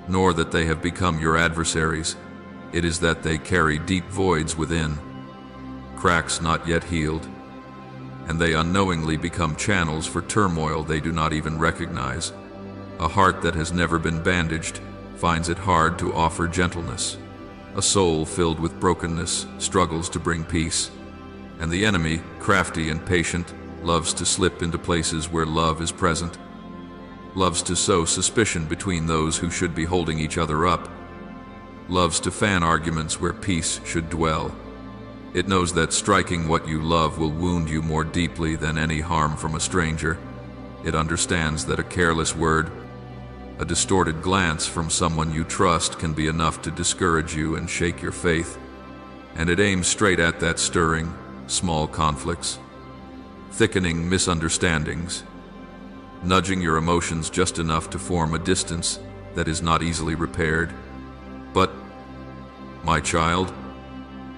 nor that they have become your adversaries. It is that they carry deep voids within, cracks not yet healed, and they unknowingly become channels for turmoil they do not even recognize. A heart that has never been bandaged finds it hard to offer gentleness. A soul filled with brokenness struggles to bring peace. And the enemy, crafty and patient, loves to slip into places where love is present, loves to sow suspicion between those who should be holding each other up, loves to fan arguments where peace should dwell. It knows that striking what you love will wound you more deeply than any harm from a stranger. It understands that a careless word, a distorted glance from someone you trust can be enough to discourage you and shake your faith, and it aims straight at that, stirring small conflicts, thickening misunderstandings, nudging your emotions just enough to form a distance that is not easily repaired. But, my child,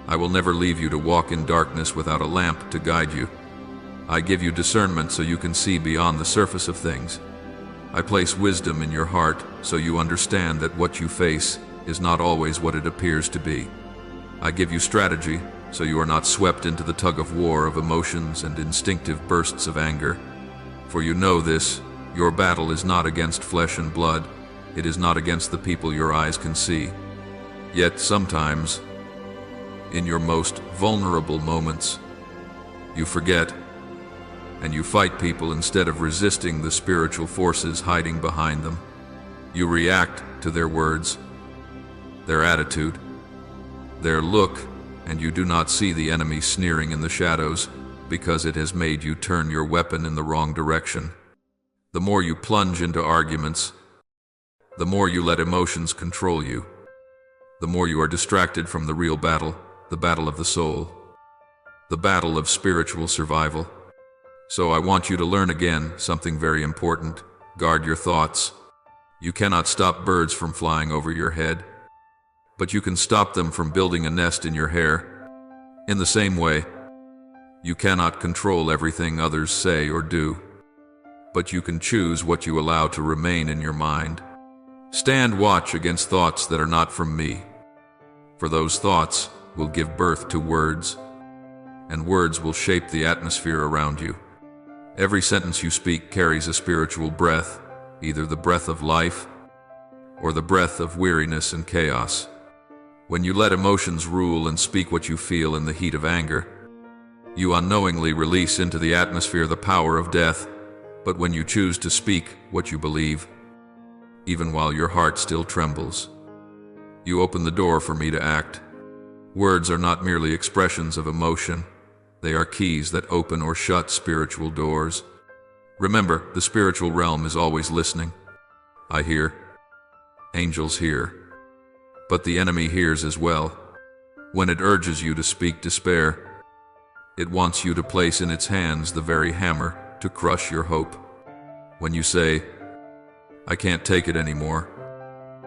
I will never leave you to walk in darkness without a lamp to guide you. I give you discernment so you can see beyond the surface of things. I place wisdom in your heart so you understand that what you face is not always what it appears to be. I give you strategy so you are not swept into the tug-of-war of emotions and instinctive bursts of anger. For you know this, your battle is not against flesh and blood, it is not against the people your eyes can see. Yet sometimes, in your most vulnerable moments, you forget, and you fight people instead of resisting the spiritual forces hiding behind them. You react to their words, their attitude, their look, and you do not see the enemy sneering in the shadows because it has made you turn your weapon in the wrong direction. The more you plunge into arguments, the more you let emotions control you, the more you are distracted from the real battle, the battle of the soul, the battle of spiritual survival. So I want you to learn again something very important. Guard your thoughts. You cannot stop birds from flying over your head, but you can stop them from building a nest in your hair. In the same way, you cannot control everything others say or do, but you can choose what you allow to remain in your mind. Stand watch against thoughts that are not from me, for those thoughts will give birth to words, and words will shape the atmosphere around you. Every sentence you speak carries a spiritual breath, either the breath of life or the breath of weariness and chaos. When you let emotions rule and speak what you feel in the heat of anger, you unknowingly release into the atmosphere the power of death. But when you choose to speak what you believe, even while your heart still trembles, you open the door for me to act. Words are not merely expressions of emotion. They are keys that open or shut spiritual doors. Remember, the spiritual realm is always listening. I hear. Angels hear. But the enemy hears as well. When it urges you to speak despair, it wants you to place in its hands the very hammer to crush your hope. When you say, I can't take it anymore,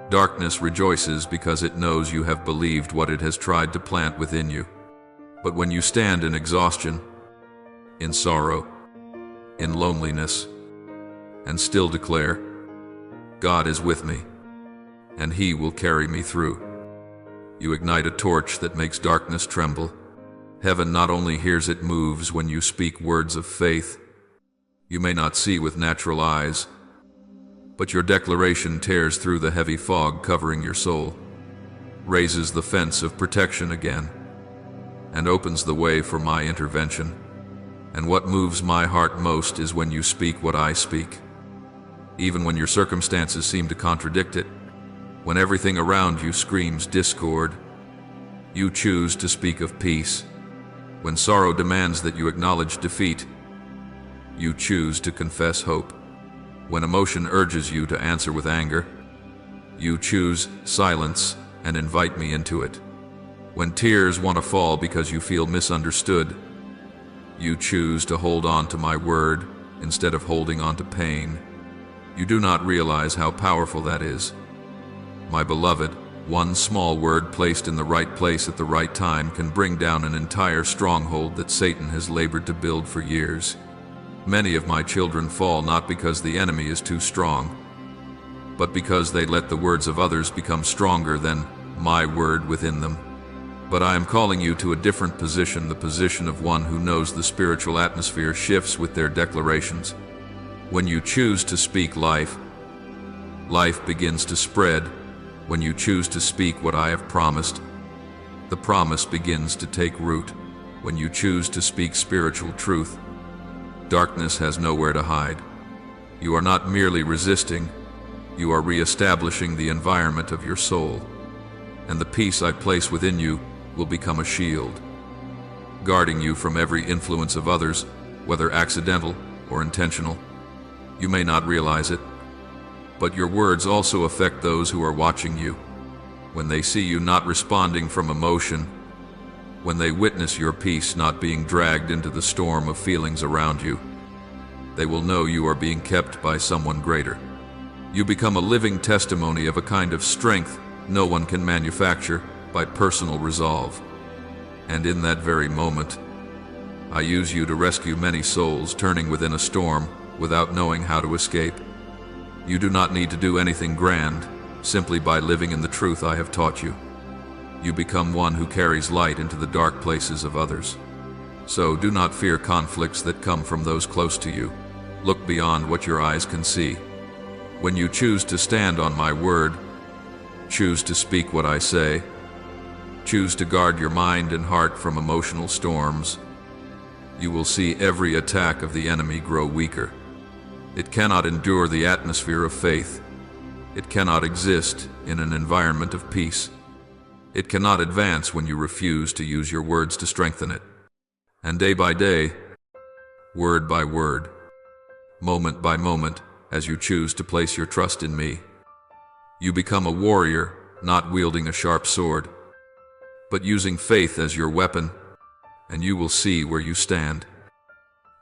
darkness rejoices because it knows you have believed what it has tried to plant within you. But when you stand in exhaustion, in sorrow, in loneliness, and still declare, God is with me, and He will carry me through, you ignite a torch that makes darkness tremble. Heaven not only hears, it moves when you speak words of faith. You may not see with natural eyes, but your declaration tears through the heavy fog covering your soul, raises the fence of protection again, and opens the way for my intervention. And what moves my heart most is when you speak what I speak. Even when your circumstances seem to contradict it, when everything around you screams discord, you choose to speak of peace. When sorrow demands that you acknowledge defeat, you choose to confess hope. When emotion urges you to answer with anger, you choose silence and invite me into it. When tears want to fall because you feel misunderstood, you choose to hold on to my word instead of holding on to pain. You do not realize how powerful that is. My beloved, one small word placed in the right place at the right time can bring down an entire stronghold that Satan has labored to build for years. Many of my children fall not because the enemy is too strong, but because they let the words of others become stronger than my word within them. But I am calling you to a different position, the position of one who knows the spiritual atmosphere shifts with their declarations. When you choose to speak life, life begins to spread. When you choose to speak what I have promised, the promise begins to take root. When you choose to speak spiritual truth, darkness has nowhere to hide. You are not merely resisting, you are re-establishing the environment of your soul, and the peace I place within you will become a shield, guarding you from every influence of others, whether accidental or intentional. You may not realize it, but your words also affect those who are watching you. When they see you not responding from emotion, when they witness your peace not being dragged into the storm of feelings around you, they will know you are being kept by someone greater. You become a living testimony of a kind of strength no one can manufacture by personal resolve. And in that very moment, I use you to rescue many souls turning within a storm without knowing how to escape. You do not need to do anything grand, simply by living in the truth I have taught you. You become one who carries light into the dark places of others. So do not fear conflicts that come from those close to you. Look beyond what your eyes can see. When you choose to stand on my word, choose to speak what I say, choose to guard your mind and heart from emotional storms, you will see every attack of the enemy grow weaker. It cannot endure the atmosphere of faith. It cannot exist in an environment of peace. It cannot advance when you refuse to use your words to strengthen it. And day by day, word by word, moment by moment, as you choose to place your trust in me, you become a warrior, not wielding a sharp sword, but using faith as your weapon, and you will see where you stand.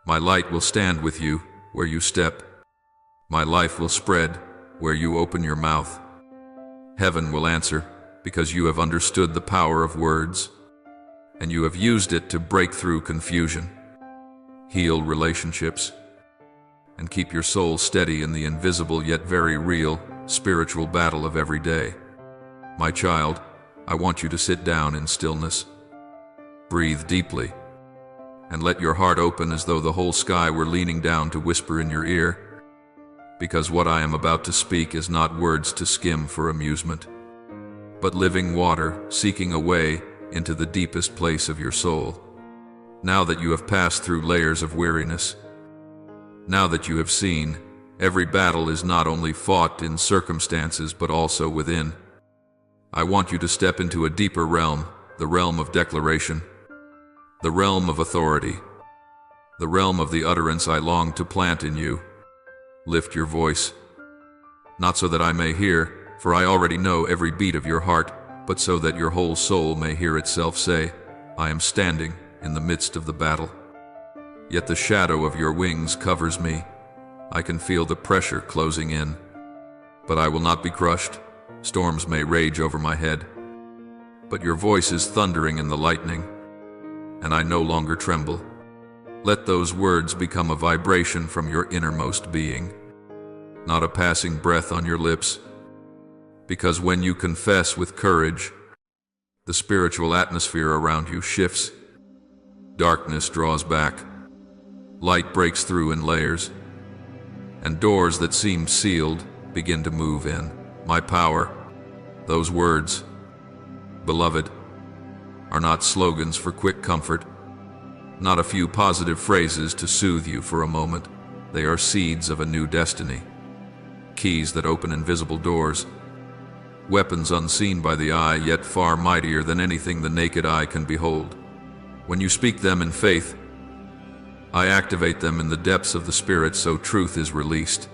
My light will stand with you where you step. My life will spread where you open your mouth. Heaven will answer because you have understood the power of words, and you have used it to break through confusion, heal relationships, and keep your soul steady in the invisible yet very real spiritual battle of every day. My child, I want you to sit down in stillness. Breathe deeply, and let your heart open as though the whole sky were leaning down to whisper in your ear, because what I am about to speak is not words to skim for amusement, but living water seeking a way into the deepest place of your soul. Now that you have passed through layers of weariness, now that you have seen every battle is not only fought in circumstances but also within, I want you to step into a deeper realm, the realm of declaration, the realm of authority, the realm of the utterance I long to plant in you. Lift your voice, not so that I may hear, for I already know every beat of your heart, but so that your whole soul may hear itself say, I am standing in the midst of the battle. Yet the shadow of your wings covers me. I can feel the pressure closing in. But I will not be crushed. Storms may rage over my head, but your voice is thundering in the lightning, and I no longer tremble. Let those words become a vibration from your innermost being, not a passing breath on your lips, because when you confess with courage, the spiritual atmosphere around you shifts. Darkness draws back. Light breaks through in layers, and doors that seemed sealed begin to move in. My power, those words, beloved, are not slogans for quick comfort, not a few positive phrases to soothe you for a moment. They are seeds of a new destiny, keys that open invisible doors, weapons unseen by the eye yet far mightier than anything the naked eye can behold. When you speak them in faith, I activate them in the depths of the Spirit so truth is released,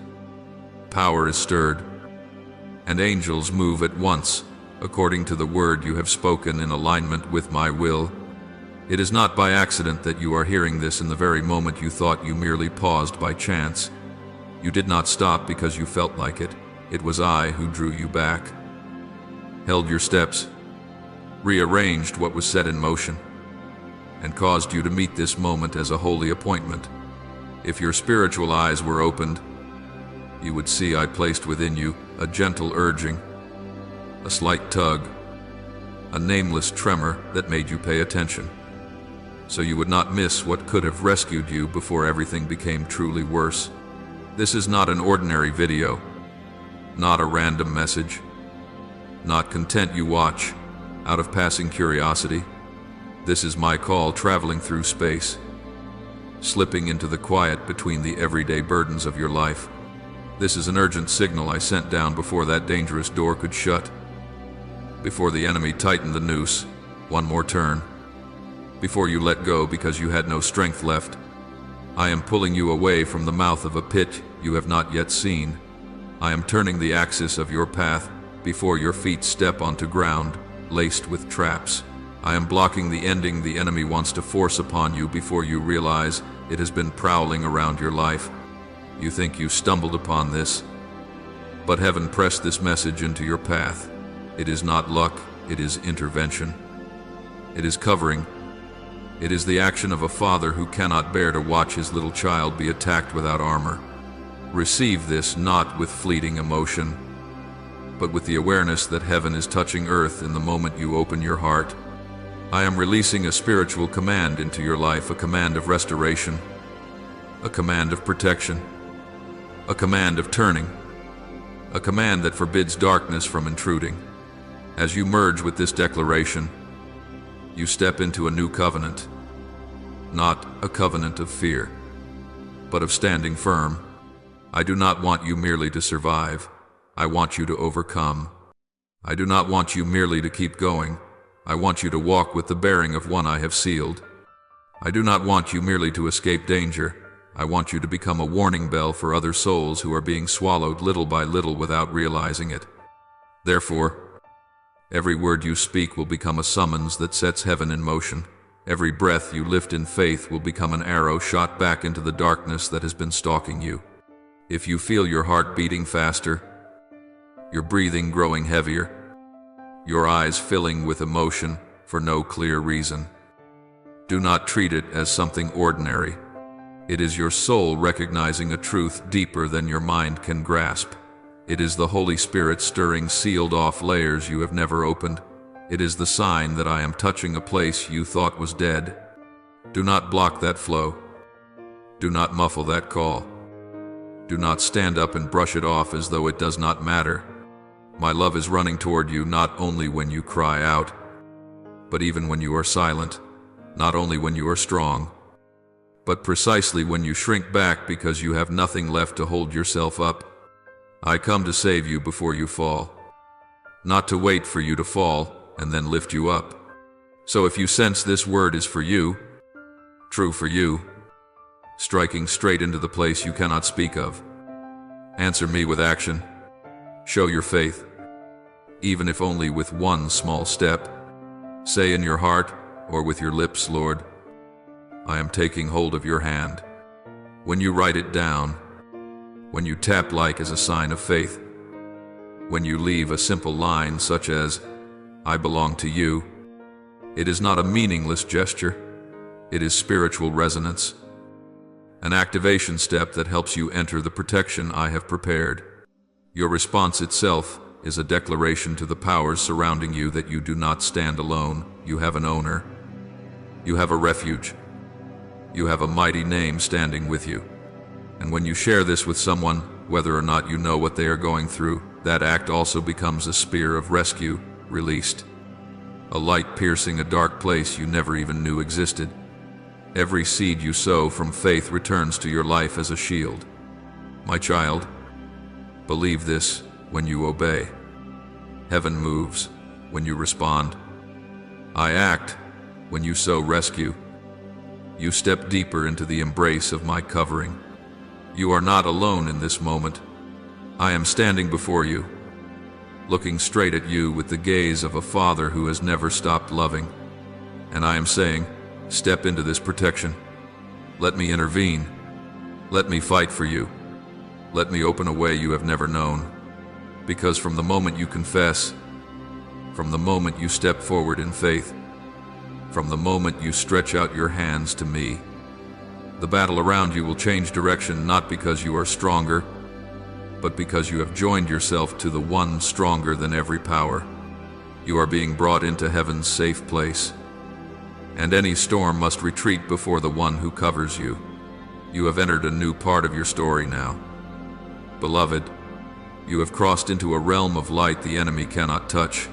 power is stirred, and angels move at once according to the word you have spoken in alignment with my will. It is not by accident that you are hearing this in the very moment you thought you merely paused by chance. You did not stop because you felt like it. It was I who drew you back, held your steps, rearranged what was set in motion, and caused you to meet this moment as a holy appointment. If your spiritual eyes were opened, you would see I placed within you a gentle urging, a slight tug, a nameless tremor that made you pay attention, so you would not miss what could have rescued you before everything became truly worse. This is not an ordinary video, not a random message, not content you watch out of passing curiosity. This is my call traveling through space, slipping into the quiet between the everyday burdens of your life. This is an urgent signal I sent down before that dangerous door could shut, before the enemy tightened the noose one more turn, before you let go because you had no strength left. I am pulling you away from the mouth of a pit you have not yet seen. I am turning the axis of your path before your feet step onto ground laced with traps. I am blocking the ending the enemy wants to force upon you before you realize it has been prowling around your life. You think you stumbled upon this, but heaven pressed this message into your path. It is not luck, it is intervention. It is covering. It is the action of a father who cannot bear to watch his little child be attacked without armor. Receive this not with fleeting emotion, but with the awareness that heaven is touching earth in the moment you open your heart. I am releasing a spiritual command into your life, a command of restoration, a command of protection, a command of turning, a command that forbids darkness from intruding. As you merge with this declaration, you step into a new covenant, not a covenant of fear, but of standing firm. I do not want you merely to survive. I want you to overcome. I do not want you merely to keep going. I want you to walk with the bearing of one I have sealed. I do not want you merely to escape danger. I want you to become a warning bell for other souls who are being swallowed little by little without realizing it. Therefore, every word you speak will become a summons that sets heaven in motion. Every breath you lift in faith will become an arrow shot back into the darkness that has been stalking you. If you feel your heart beating faster, your breathing growing heavier, your eyes filling with emotion for no clear reason, do not treat it as something ordinary. It is your soul recognizing a truth deeper than your mind can grasp. It is the Holy Spirit stirring sealed-off layers you have never opened. It is the sign that I am touching a place you thought was dead. Do not block that flow. Do not muffle that call. Do not stand up and brush it off as though it does not matter. My love is running toward you not only when you cry out, but even when you are silent, not only when you are strong, but precisely when you shrink back because you have nothing left to hold yourself up. I come to save you before you fall, not to wait for you to fall and then lift you up. So if you sense this word is for you, true for you, striking straight into the place you cannot speak of, answer me with action. Show your faith, even if only with one small step. Say in your heart or with your lips, Lord, I am taking hold of your hand. When you write it down, when you tap like as a sign of faith, when you leave a simple line such as, I belong to you, it is not a meaningless gesture. It is spiritual resonance, an activation step that helps you enter the protection I have prepared. Your response itself is a declaration to the powers surrounding you that you do not stand alone. You have an owner. You have a refuge. You have a mighty name standing with you. And when you share this with someone, whether or not you know what they are going through, that act also becomes a spear of rescue, released. A light piercing a dark place you never even knew existed. Every seed you sow from faith returns to your life as a shield. My child, believe this when you obey. Heaven moves when you respond. I act when you sow rescue. You step deeper into the embrace of my covering. You are not alone in this moment. I am standing before you, looking straight at you with the gaze of a father who has never stopped loving. And I am saying, step into this protection. Let me intervene. Let me fight for you. Let me open a way you have never known. Because from the moment you confess, from the moment you step forward in faith, from the moment you stretch out your hands to me, the battle around you will change direction not because you are stronger, but because you have joined yourself to the one stronger than every power. You are being brought into heaven's safe place, and any storm must retreat before the one who covers you. You have entered a new part of your story now. Beloved, you have crossed into a realm of light the enemy cannot touch,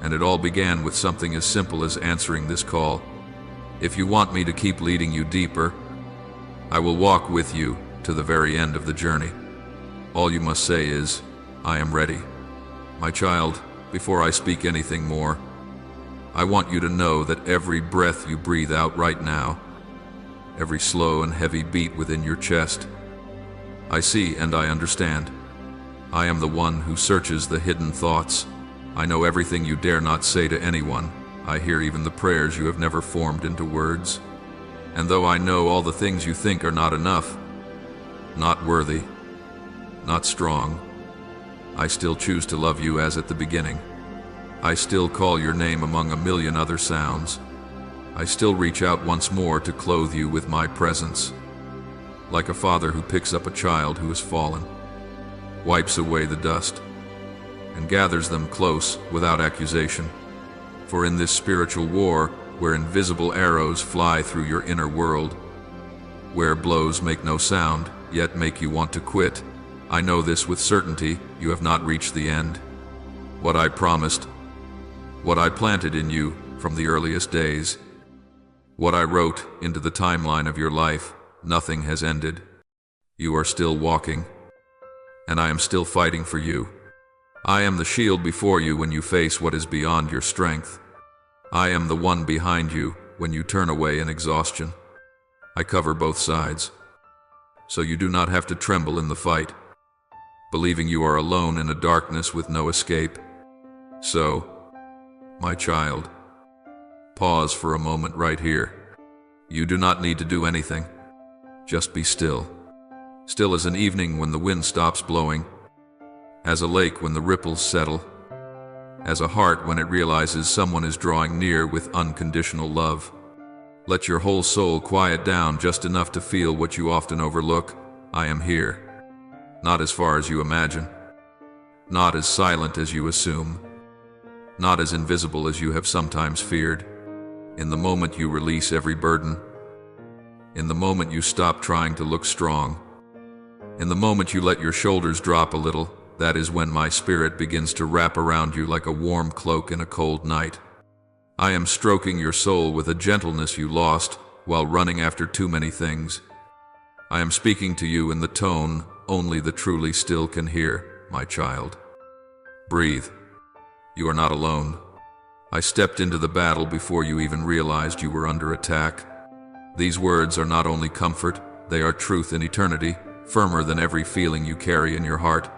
and it all began with something as simple as answering this call. If you want me to keep leading you deeper, I will walk with you to the very end of the journey. All you must say is, I am ready. My child, before I speak anything more, I want you to know that every breath you breathe out right now, every slow and heavy beat within your chest, I see and I understand. I am the one who searches the hidden thoughts. I know everything you dare not say to anyone. I hear even the prayers you have never formed into words. And though I know all the things you think are not enough, not worthy, not strong, I still choose to love you as at the beginning. I still call your name among a million other sounds. I still reach out once more to clothe you with my presence. Like a father who picks up a child who has fallen, wipes away the dust, and gathers them close without accusation. For in this spiritual war, where invisible arrows fly through your inner world, where blows make no sound, yet make you want to quit, I know this with certainty: you have not reached the end. What I promised, what I planted in you from the earliest days, what I wrote into the timeline of your life, nothing has ended. You are still walking, and I am still fighting for you. I am the shield before you when you face what is beyond your strength. I am the one behind you when you turn away in exhaustion. I cover both sides, so you do not have to tremble in the fight, believing you are alone in a darkness with no escape. So, my child, pause for a moment right here. You do not need to do anything. Just be still. Still as an evening when the wind stops blowing, as a lake when the ripples settle, as a heart when it realizes someone is drawing near with unconditional love. Let your whole soul quiet down just enough to feel what you often overlook. I am here. Not as far as you imagine. Not as silent as you assume. Not as invisible as you have sometimes feared. In the moment you release every burden, in the moment you stop trying to look strong, in the moment you let your shoulders drop a little, that is when my spirit begins to wrap around you like a warm cloak in a cold night. I am stroking your soul with a gentleness you lost while running after too many things. I am speaking to you in the tone only the truly still can hear, my child. Breathe. You are not alone. I stepped into the battle before you even realized you were under attack. These words are not only comfort, they are truth in eternity, firmer than every feeling you carry in your heart.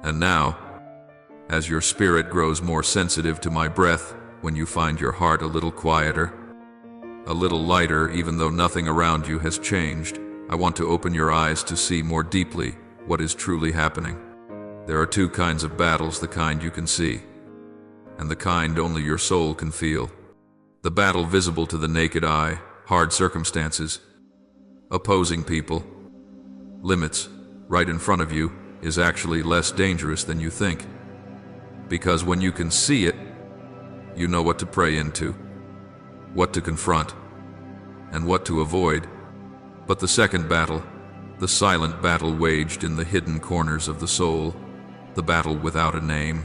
And now, as your spirit grows more sensitive to my breath, when you find your heart a little quieter, a little lighter even though nothing around you has changed, I want to open your eyes to see more deeply what is truly happening. There are two kinds of battles, the kind you can see, and the kind only your soul can feel. The battle visible to the naked eye, hard circumstances, opposing people, limits, right in front of you, is actually less dangerous than you think. Because when you can see it, you know what to pray into, what to confront, and what to avoid. But the second battle, the silent battle waged in the hidden corners of the soul, the battle without a name,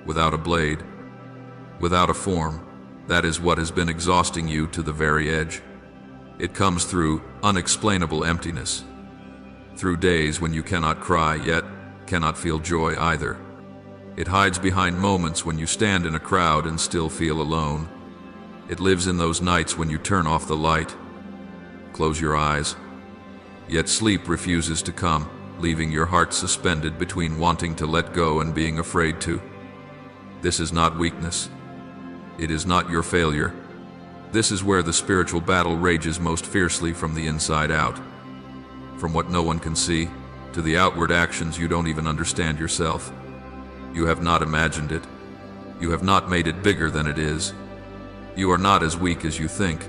without a blade, without a form, that is what has been exhausting you to the very edge. It comes through unexplainable emptiness, through days when you cannot cry yet cannot feel joy either. It hides behind moments when you stand in a crowd and still feel alone. It lives in those nights when you turn off the light, close your eyes, yet sleep refuses to come, leaving your heart suspended between wanting to let go and being afraid to. This is not weakness. It is not your failure. This is where the spiritual battle rages most fiercely, from the inside out. From what no one can see, to the outward actions you don't even understand yourself. You have not imagined it. You have not made it bigger than it is. You are not as weak as you think.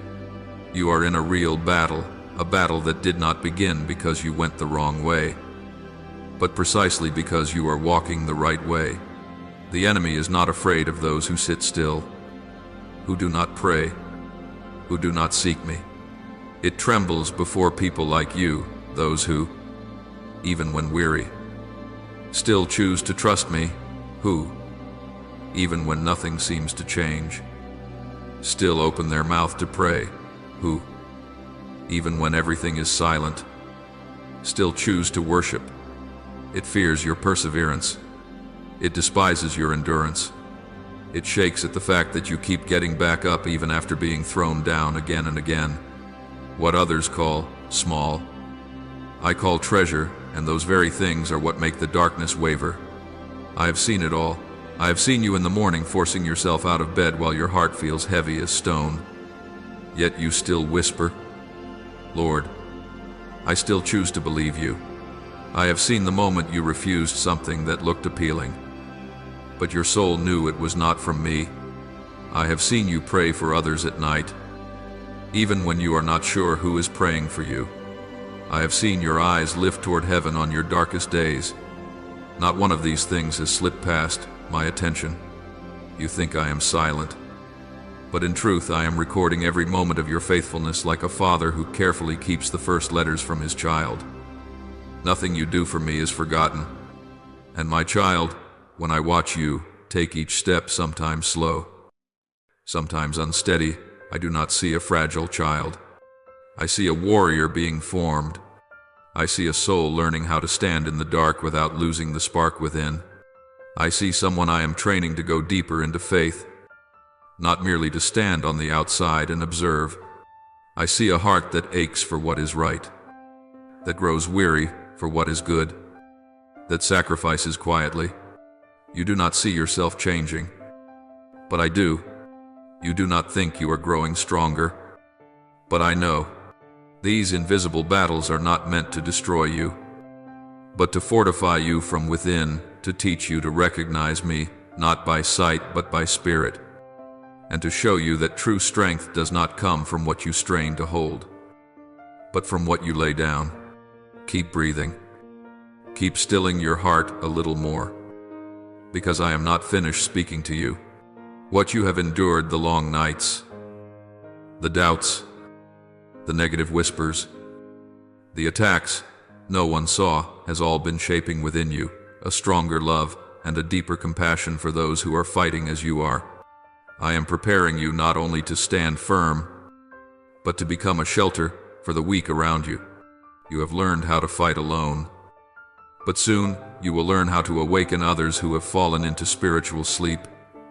You are in a real battle, a battle that did not begin because you went the wrong way, but precisely because you are walking the right way. The enemy is not afraid of those who sit still, who do not pray, who do not seek me. It trembles before people like you, those who, even when weary, still choose to trust me, who, even when nothing seems to change, still open their mouth to pray, who, even when everything is silent, still choose to worship. It fears your perseverance. It despises your endurance. It shakes at the fact that you keep getting back up even after being thrown down again and again. What others call small, I call treasure, and those very things are what make the darkness waver. I have seen it all. I have seen you in the morning forcing yourself out of bed while your heart feels heavy as stone. Yet you still whisper, "Lord, I still choose to believe you." I have seen the moment you refused something that looked appealing, but your soul knew it was not from me. I have seen you pray for others at night, even when you are not sure who is praying for you. I have seen your eyes lift toward heaven on your darkest days. Not one of these things has slipped past my attention. You think I am silent, but in truth I am recording every moment of your faithfulness like a father who carefully keeps the first letters from his child. Nothing you do for me is forgotten. And my child, when I watch you take each step, sometimes slow, sometimes unsteady, I do not see a fragile child. I see a warrior being formed. I see a soul learning how to stand in the dark without losing the spark within. I see someone I am training to go deeper into faith, not merely to stand on the outside and observe. I see a heart that aches for what is right, that grows weary for what is good, that sacrifices quietly. You do not see yourself changing, but I do. You do not think you are growing stronger, but I know. These invisible battles are not meant to destroy you, but to fortify you from within, to teach you to recognize me, not by sight but by spirit, and to show you that true strength does not come from what you strain to hold, but from what you lay down. Keep breathing. Keep stilling your heart a little more, because I am not finished speaking to you. What you have endured, the long nights, the doubts, the negative whispers, the attacks no one saw, has all been shaping within you a stronger love and a deeper compassion for those who are fighting as you are. I am preparing you not only to stand firm, but to become a shelter for the weak around you. You have learned how to fight alone, but soon you will learn how to awaken others who have fallen into spiritual sleep.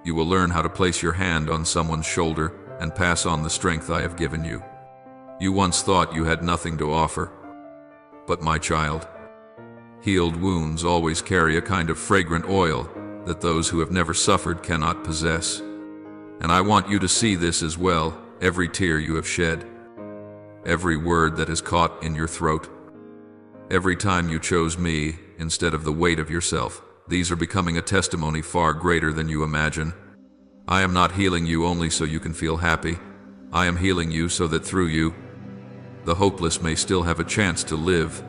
You will learn how to place your hand on someone's shoulder and pass on the strength I have given you. You once thought you had nothing to offer, but my child, healed wounds always carry a kind of fragrant oil that those who have never suffered cannot possess. And I want you to see this as well, every tear you have shed, every word that is caught in your throat, every time you chose me instead of the weight of yourself. These are becoming a testimony far greater than you imagine. I am not healing you only so you can feel happy. I am healing you so that through you, the hopeless may still have a chance to live.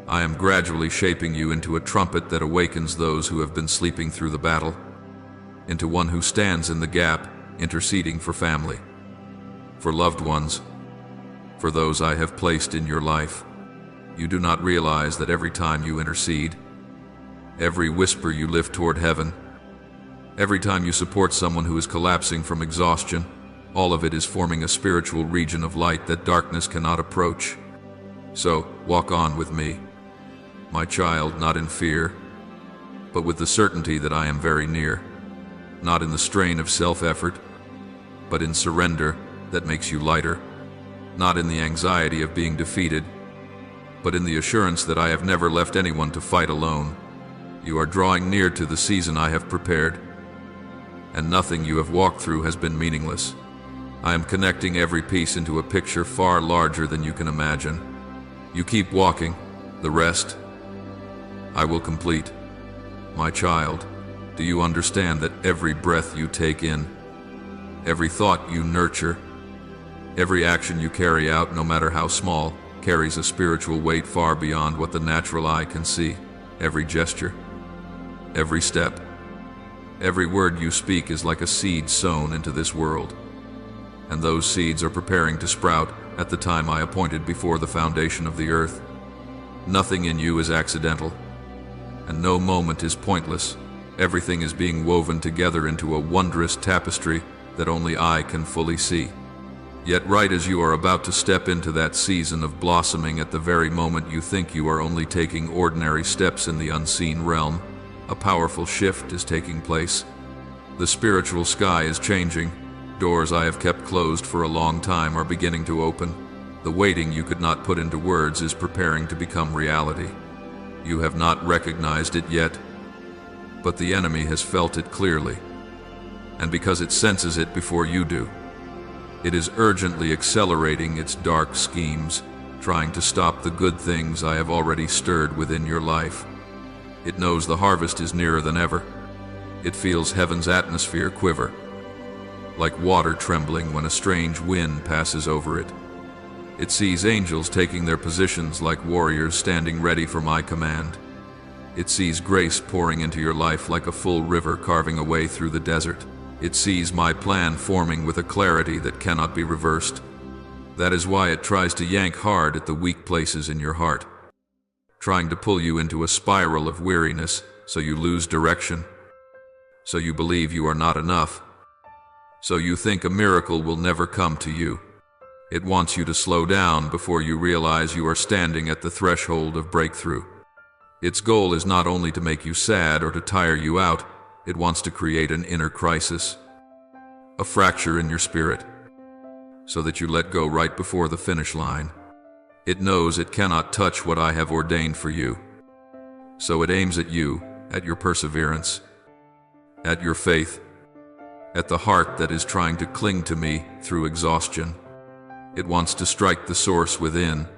I am gradually shaping you into a trumpet that awakens those who have been sleeping through the battle, into one who stands in the gap, interceding for family, for loved ones, for those I have placed in your life. You do not realize that every time you intercede, every whisper you lift toward heaven, every time you support someone who is collapsing from exhaustion, all of it is forming a spiritual region of light that darkness cannot approach. So, walk on with me, my child, not in fear, but with the certainty that I am very near, not in the strain of self-effort, but in surrender that makes you lighter, not in the anxiety of being defeated, but in the assurance that I have never left anyone to fight alone. You are drawing near to the season I have prepared, and nothing you have walked through has been meaningless. I am connecting every piece into a picture far larger than you can imagine. You keep walking, the rest I will complete. My child, do you understand that every breath you take in, every thought you nurture, every action you carry out, no matter how small, carries a spiritual weight far beyond what the natural eye can see? Every gesture, every step, every word you speak is like a seed sown into this world. And those seeds are preparing to sprout at the time I appointed before the foundation of the earth. Nothing in you is accidental, and no moment is pointless. Everything is being woven together into a wondrous tapestry that only I can fully see. Yet right as you are about to step into that season of blossoming, at the very moment you think you are only taking ordinary steps in the unseen realm, a powerful shift is taking place. The spiritual sky is changing. Doors I have kept closed for a long time are beginning to open. The waiting you could not put into words is preparing to become reality. You have not recognized it yet, but the enemy has felt it clearly, and because it senses it before you do, it is urgently accelerating its dark schemes, trying to stop the good things I have already stirred within your life. It knows the harvest is nearer than ever. It feels heaven's atmosphere quiver, like water trembling when a strange wind passes over it. It sees angels taking their positions like warriors standing ready for my command. It sees grace pouring into your life like a full river carving a way through the desert. It sees my plan forming with a clarity that cannot be reversed. That is why it tries to yank hard at the weak places in your heart, trying to pull you into a spiral of weariness so you lose direction, so you believe you are not enough, so you think a miracle will never come to you. It wants you to slow down before you realize you are standing at the threshold of breakthrough. Its goal is not only to make you sad or to tire you out, it wants to create an inner crisis, a fracture in your spirit, so that you let go right before the finish line. It knows it cannot touch what I have ordained for you, so it aims at you, at your perseverance, at your faith, at the heart that is trying to cling to me through exhaustion. It wants to strike the source within,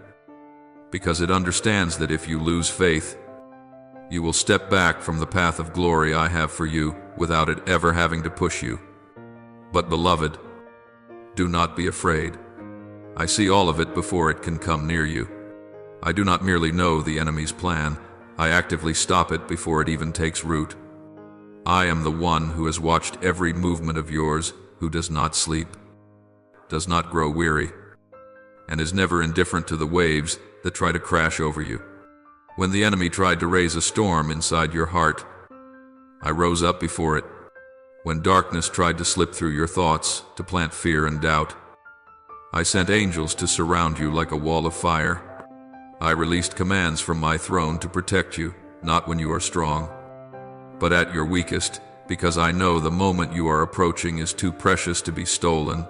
because it understands that if you lose faith, you will step back from the path of glory I have for you without it ever having to push you. But beloved, do not be afraid. I see all of it before it can come near you. I do not merely know the enemy's plan, I actively stop it before it even takes root. I am the one who has watched every movement of yours, who does not sleep, does not grow weary, and is never indifferent to the waves that try to crash over you. When the enemy tried to raise a storm inside your heart, I rose up before it. When darkness tried to slip through your thoughts to plant fear and doubt, I sent angels to surround you like a wall of fire. I released commands from my throne to protect you, not when you are strong, but at your weakest, because I know the moment you are approaching is too precious to be stolen.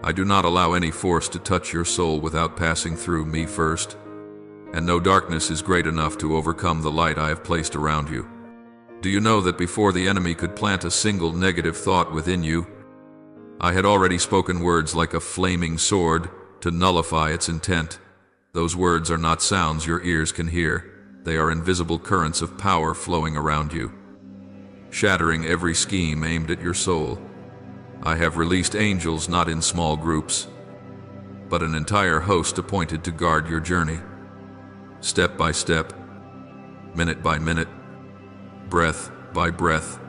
I do not allow any force to touch your soul without passing through me first, and no darkness is great enough to overcome the light I have placed around you. Do you know that before the enemy could plant a single negative thought within you, I had already spoken words like a flaming sword to nullify its intent? Those words are not sounds your ears can hear. They are invisible currents of power flowing around you, shattering every scheme aimed at your soul. I have released angels not in small groups, but an entire host appointed to guard your journey. Step by step, minute by minute, breath by breath,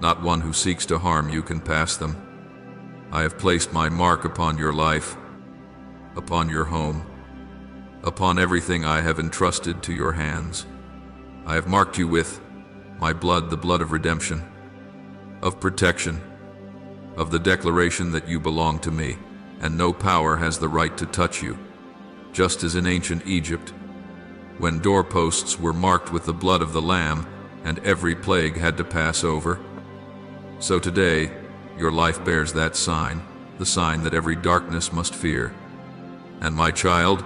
not one who seeks to harm you can pass them. I have placed my mark upon your life, upon your home, upon everything I have entrusted to your hands. I have marked you with my blood, the blood of redemption, of protection, of the declaration that you belong to me, and no power has the right to touch you. Just as in ancient Egypt, when doorposts were marked with the blood of the Lamb and every plague had to pass over, so today your life bears that sign, the sign that every darkness must fear. And my child,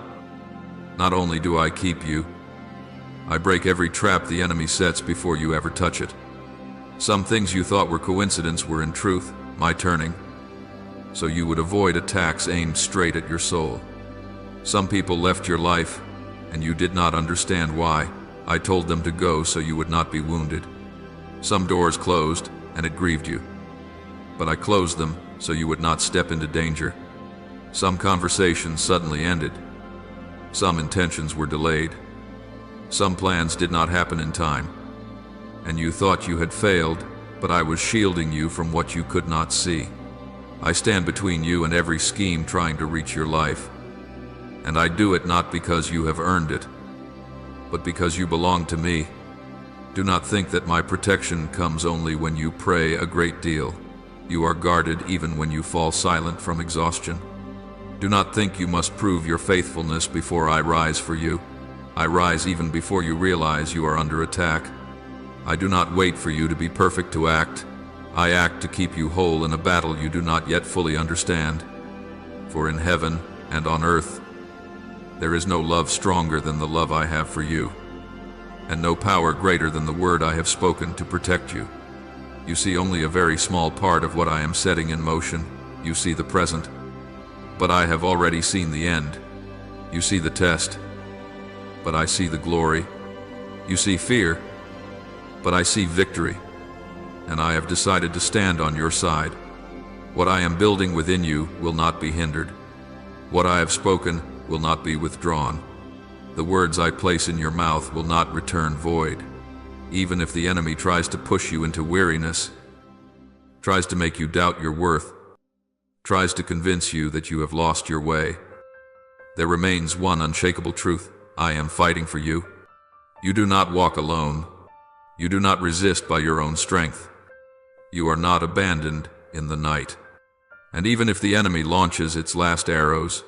not only do I keep you, I break every trap the enemy sets before you ever touch it. Some things you thought were coincidence were in truth my turning, so you would avoid attacks aimed straight at your soul. Some people left your life, and you did not understand why. I told them to go so you would not be wounded. Some doors closed, and it grieved you, but I closed them so you would not step into danger. Some conversations suddenly ended. Some intentions were delayed. Some plans did not happen in time, and you thought you had failed, but I was shielding you from what you could not see. I stand between you and every scheme trying to reach your life, and I do it not because you have earned it, but because you belong to me. Do not think that my protection comes only when you pray a great deal. You are guarded even when you fall silent from exhaustion. Do not think you must prove your faithfulness before I rise for you. I rise even before you realize you are under attack. I do not wait for you to be perfect to act. I act to keep you whole in a battle you do not yet fully understand. For in heaven and on earth, there is no love stronger than the love I have for you. and no power greater than the word I have spoken to protect you. You see only a very small part of what I am setting in motion. You see the present, but I have already seen the end. You see the test, but I see the glory. You see fear, but I see victory, and I have decided to stand on your side. What I am building within you will not be hindered. What I have spoken will not be withdrawn. The words I place in your mouth will not return void. Even if the enemy tries to push you into weariness, tries to make you doubt your worth, tries to convince you that you have lost your way, there remains one unshakable truth: I am fighting for you. You do not walk alone. You do not resist by your own strength. You are not abandoned in the night. And even if the enemy launches its last arrows,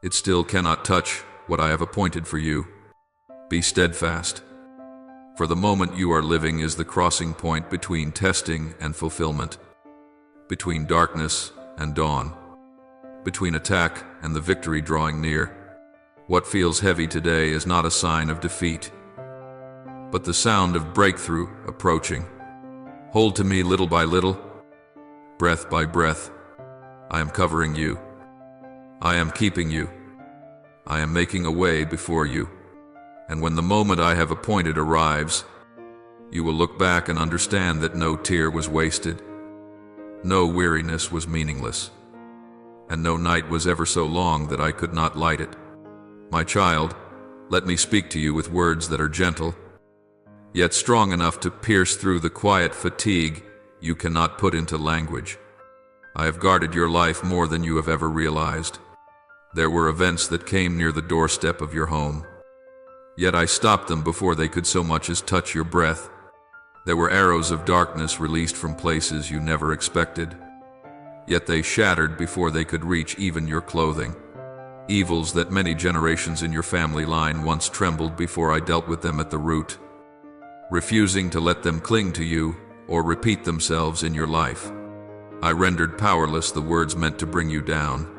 it still cannot touch what I have appointed for you. Be steadfast. For the moment you are living is the crossing point between testing and fulfillment, between darkness and dawn, between attack and the victory drawing near. What feels heavy today is not a sign of defeat, but the sound of breakthrough approaching. Hold to me little by little, breath by breath. I am covering you. I am keeping you. I am making a way before you. And when the moment I have appointed arrives, you will look back and understand that no tear was wasted, no weariness was meaningless, and no night was ever so long that I could not light it. My child, let me speak to you with words that are gentle, yet strong enough to pierce through the quiet fatigue you cannot put into language. I have guarded your life more than you have ever realized. There were events that came near the doorstep of your home, yet I stopped them before they could so much as touch your breath. There were arrows of darkness released from places you never expected, yet they shattered before they could reach even your clothing. Evils that many generations in your family line once trembled before I dealt with them at the root, refusing to let them cling to you or repeat themselves in your life. I rendered powerless the words meant to bring you down,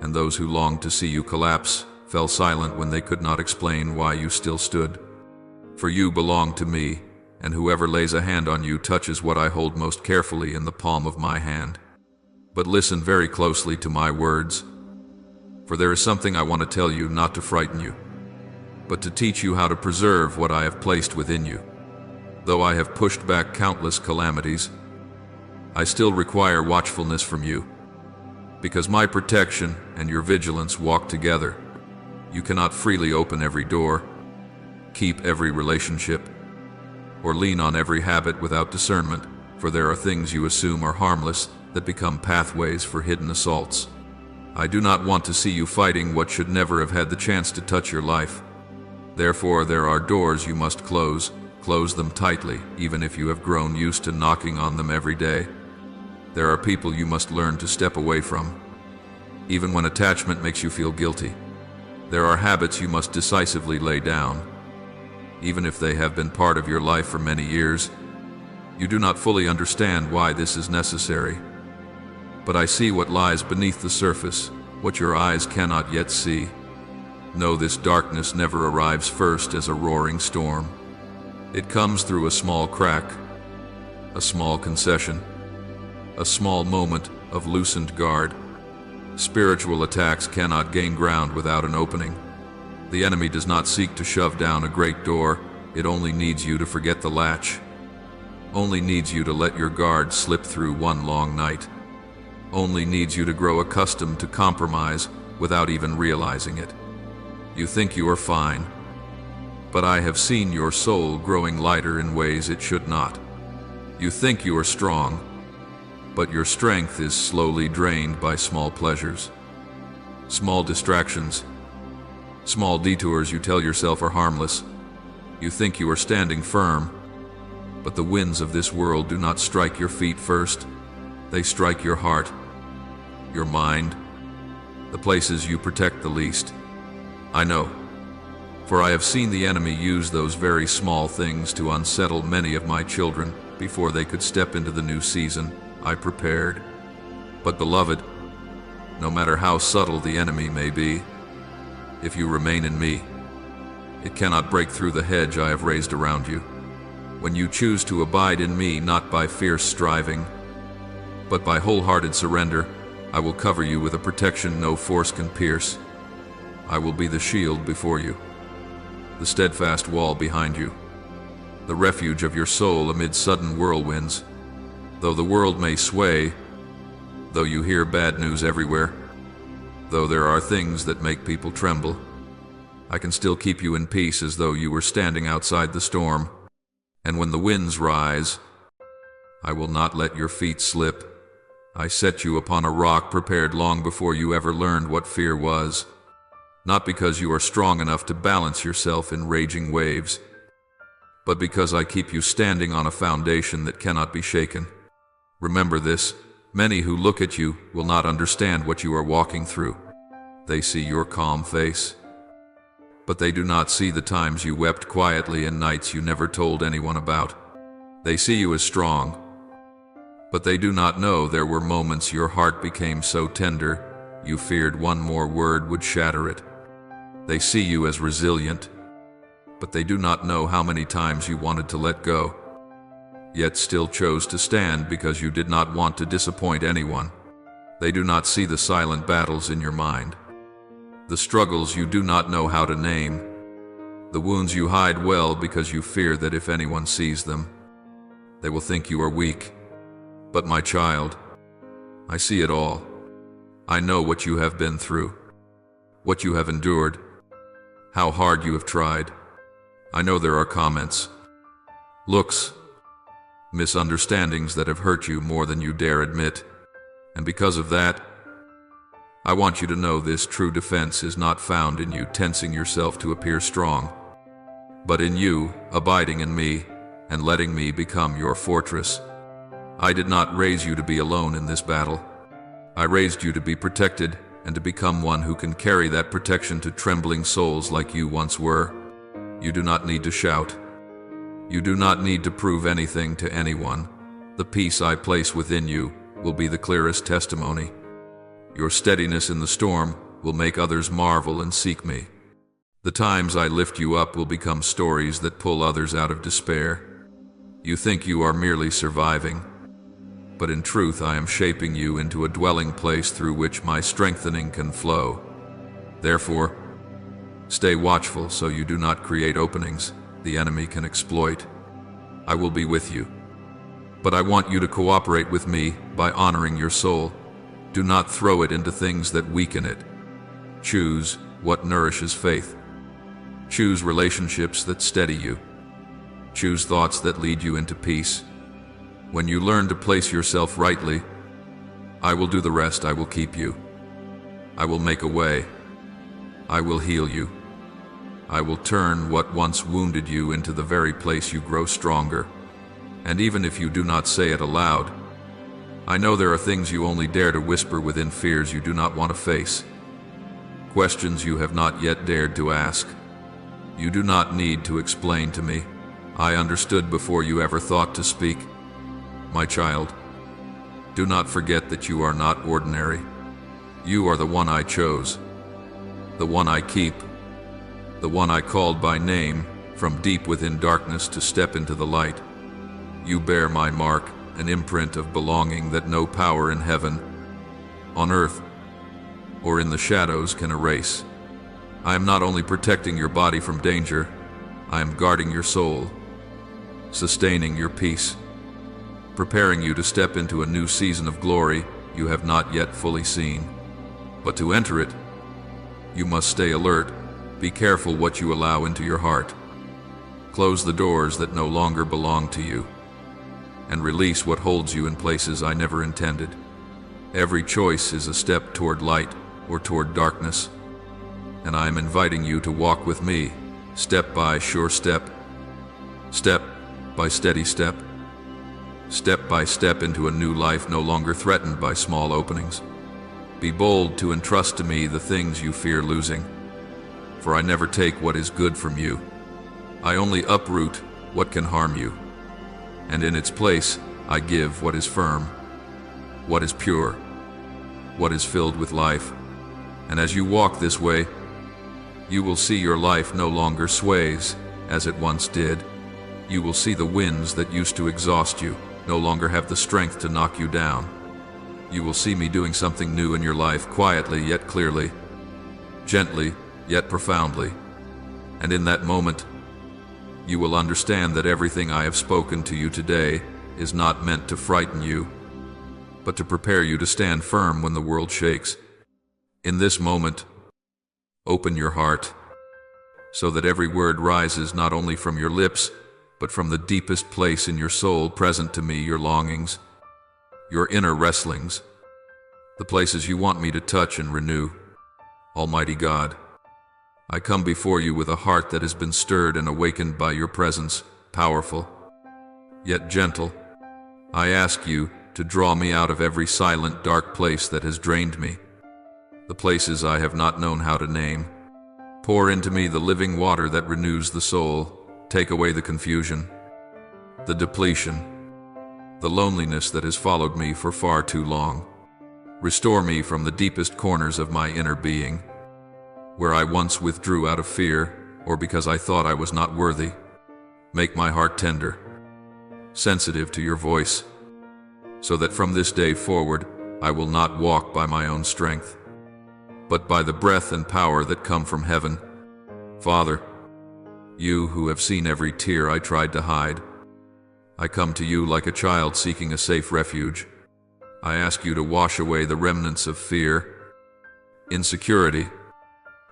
and those who longed to see you collapse fell silent when they could not explain why you still stood. For you belong to me, and whoever lays a hand on you touches what I hold most carefully in the palm of my hand. But listen very closely to my words, for there is something I want to tell you, not to frighten you, but to teach you how to preserve what I have placed within you. Though I have pushed back countless calamities, I still require watchfulness from you, because my protection and your vigilance walk together. You cannot freely open every door, keep every relationship, or lean on every habit without discernment, for there are things you assume are harmless that become pathways for hidden assaults. I do not want to see you fighting what should never have had the chance to touch your life. Therefore, there are doors you must close. Close them tightly, even if you have grown used to knocking on them every day. There are people you must learn to step away from, even when attachment makes you feel guilty. There are habits you must decisively lay down, even if they have been part of your life for many years. You do not fully understand why this is necessary, but I see what lies beneath the surface, what your eyes cannot yet see. Know this: darkness never arrives first as a roaring storm. It comes through a small crack, a small concession, a small moment of loosened guard. Spiritual attacks cannot gain ground without an opening. The enemy does not seek to shove down a great door. It only needs you to forget the latch, only needs you to let your guard slip through one long night, only needs you to grow accustomed to compromise without even realizing it. You think you are fine, but I have seen your soul growing lighter in ways it should not. You think you are strong, but your strength is slowly drained by small pleasures, small distractions, small detours you tell yourself are harmless. You think you are standing firm, but the winds of this world do not strike your feet first. They strike your heart, your mind, the places you protect the least. I know, for I have seen the enemy use those very small things to unsettle many of my children before they could step into the new season I prepared. But beloved, no matter how subtle the enemy may be, if you remain in me, It cannot break through the hedge I have raised around you. When you choose to abide in me, not by fierce striving, but by wholehearted surrender, I will cover you with a protection no force can pierce. I will be the shield before you, the steadfast wall behind you, the refuge of your soul amid sudden whirlwinds. Though the world may sway, though you hear bad news everywhere, though there are things that make people tremble, I can still keep you in peace as though you were standing outside the storm. And when the winds rise, I will not let your feet slip. I set you upon a rock prepared long before you ever learned what fear was. Not because you are strong enough to balance yourself in raging waves, but because I keep you standing on a foundation that cannot be shaken. Remember this, many who look at you will not understand what you are walking through. They see your calm face, but they do not see the times you wept quietly and nights you never told anyone about. They see you as strong, but they do not know there were moments your heart became so tender you feared one more word would shatter it. They see you as resilient, but they do not know how many times you wanted to let go, yet still chose to stand because you did not want to disappoint anyone. They do not see the silent battles in your mind, the struggles you do not know how to name, the wounds you hide well because you fear that if anyone sees them, they will think you are weak. But my child, I see it all. I know what you have been through, what you have endured, how hard you have tried. I know there are comments, looks, misunderstandings that have hurt you more than you dare admit. And because of that, I want you to know this true defense is not found in you tensing yourself to appear strong, but in you abiding in me and letting me become your fortress. I did not raise you to be alone in this battle. I raised you to be protected and to become one who can carry that protection to trembling souls like you once were. You do not need to shout. You do not need to prove anything to anyone. The peace I place within you will be the clearest testimony. Your steadiness in the storm will make others marvel and seek me. The times I lift you up will become stories that pull others out of despair. You think you are merely surviving, but in truth I am shaping you into a dwelling place through which my strengthening can flow. Therefore, stay watchful so you do not create openings the enemy can exploit. I will be with you, but I want you to cooperate with me by honoring your soul. Do not throw it into things that weaken it. Choose what nourishes faith. Choose relationships that steady you. Choose thoughts that lead you into peace. When you learn to place yourself rightly, I will do the rest. I will keep you. I will make a way. I will heal you. I will turn what once wounded you into the very place you grow stronger. And even if you do not say it aloud, I know there are things you only dare to whisper within, fears you do not want to face, questions you have not yet dared to ask. You do not need to explain to me. I understood before you ever thought to speak. My child, do not forget that you are not ordinary. You are the one I chose, the one I keep, the one I called by name from deep within darkness to step into the light. You bear my mark, an imprint of belonging that no power in heaven, on earth, or in the shadows can erase. I am not only protecting your body from danger, I am guarding your soul, sustaining your peace, preparing you to step into a new season of glory you have not yet fully seen. But to enter it, you must stay alert. Be careful what you allow into your heart. Close the doors that no longer belong to you, and release what holds you in places I never intended. Every choice is a step toward light or toward darkness, and I am inviting you to walk with me, step by sure step, step by steady step, step by step into a new life no longer threatened by small openings. Be bold to entrust to me the things you fear losing, for I never take what is good from you. I only uproot what can harm you, and in its place I give what is firm, what is pure, what is filled with life. And as you walk this way, You will see your life no longer sways, as it once did. You will see the winds that used to exhaust you no longer have the strength to knock you down. You will see me doing something new in your life, quietly yet clearly, gently yet profoundly. And in that moment, you will understand that everything I have spoken to you today is not meant to frighten you, but to prepare you to stand firm when the world shakes. In this moment, open your heart, so that every word rises not only from your lips, but from the deepest place in your soul. Present to me your longings, your inner wrestlings, the places you want me to touch and renew. Almighty God, I come before you with a heart that has been stirred and awakened by your presence, powerful, yet gentle. I ask you to draw me out of every silent, dark place that has drained me, the places I have not known how to name. Pour into me the living water that renews the soul. Take away the confusion, the depletion, the loneliness that has followed me for far too long. Restore me from the deepest corners of my inner being, where I once withdrew out of fear or because I thought I was not worthy. Make my heart tender, sensitive to your voice, so that from this day forward I will not walk by my own strength, but by the breath and power that come from heaven. Father, you who have seen every tear I tried to hide, I come to you like a child seeking a safe refuge. I ask you to wash away the remnants of fear, insecurity,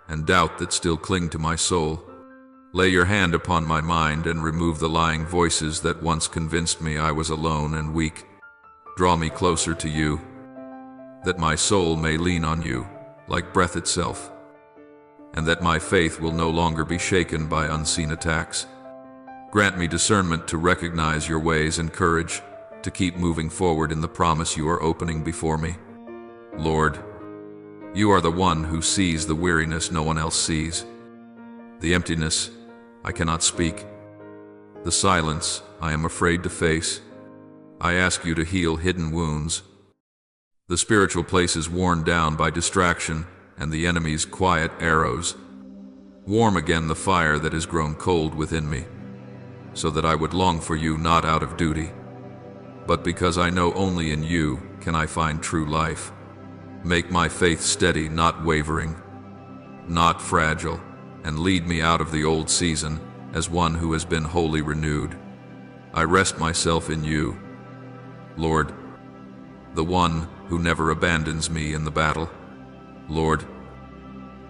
and doubt that still cling to my soul. Lay your hand upon my mind and remove the lying voices that once convinced me I was alone and weak. Draw me closer to you, that my soul may lean on you like breath itself, and that my faith will no longer be shaken by unseen attacks. Grant me discernment to recognize your ways and courage to keep moving forward in the promise you are opening before me. Lord, you are the one who sees the weariness no one else sees, the emptiness I cannot speak, the silence I am afraid to face. I ask you to heal hidden wounds, the spiritual places worn down by distraction and the enemy's quiet arrows. Warm again the fire that has grown cold within me, so that I would long for you not out of duty, but because I know only in you can I find true life. Make my faith steady, not wavering, not fragile, and lead me out of the old season as one who has been wholly renewed. I rest myself in you, Lord, the one who never abandons me in the battle. Lord,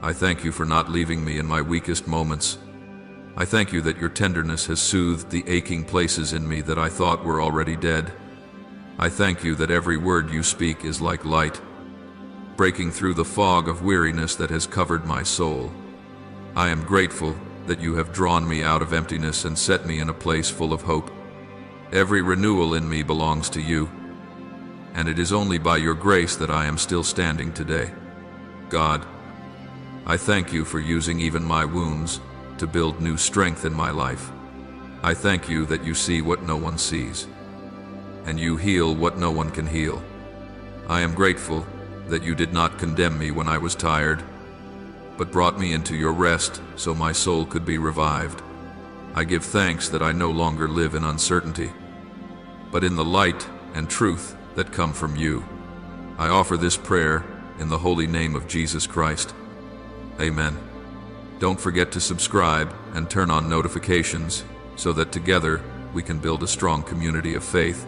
I thank you for not leaving me in my weakest moments. I thank you that your tenderness has soothed the aching places in me that I thought were already dead. I thank you that every word you speak is like light, breaking through the fog of weariness that has covered my soul. I am grateful that you have drawn me out of emptiness and set me in a place full of hope. Every renewal in me belongs to you, and it is only by your grace that I am still standing today. God, I thank you for using even my wounds to build new strength in my life. I thank you that you see what no one sees, and you heal what no one can heal. I am grateful that you did not condemn me when I was tired, but brought me into your rest so my soul could be revived. I give thanks that I no longer live in uncertainty, but in the light and truth that come from you. I offer this prayer in the holy name of Jesus Christ. Amen. Don't forget to subscribe and turn on notifications so that together we can build a strong community of faith.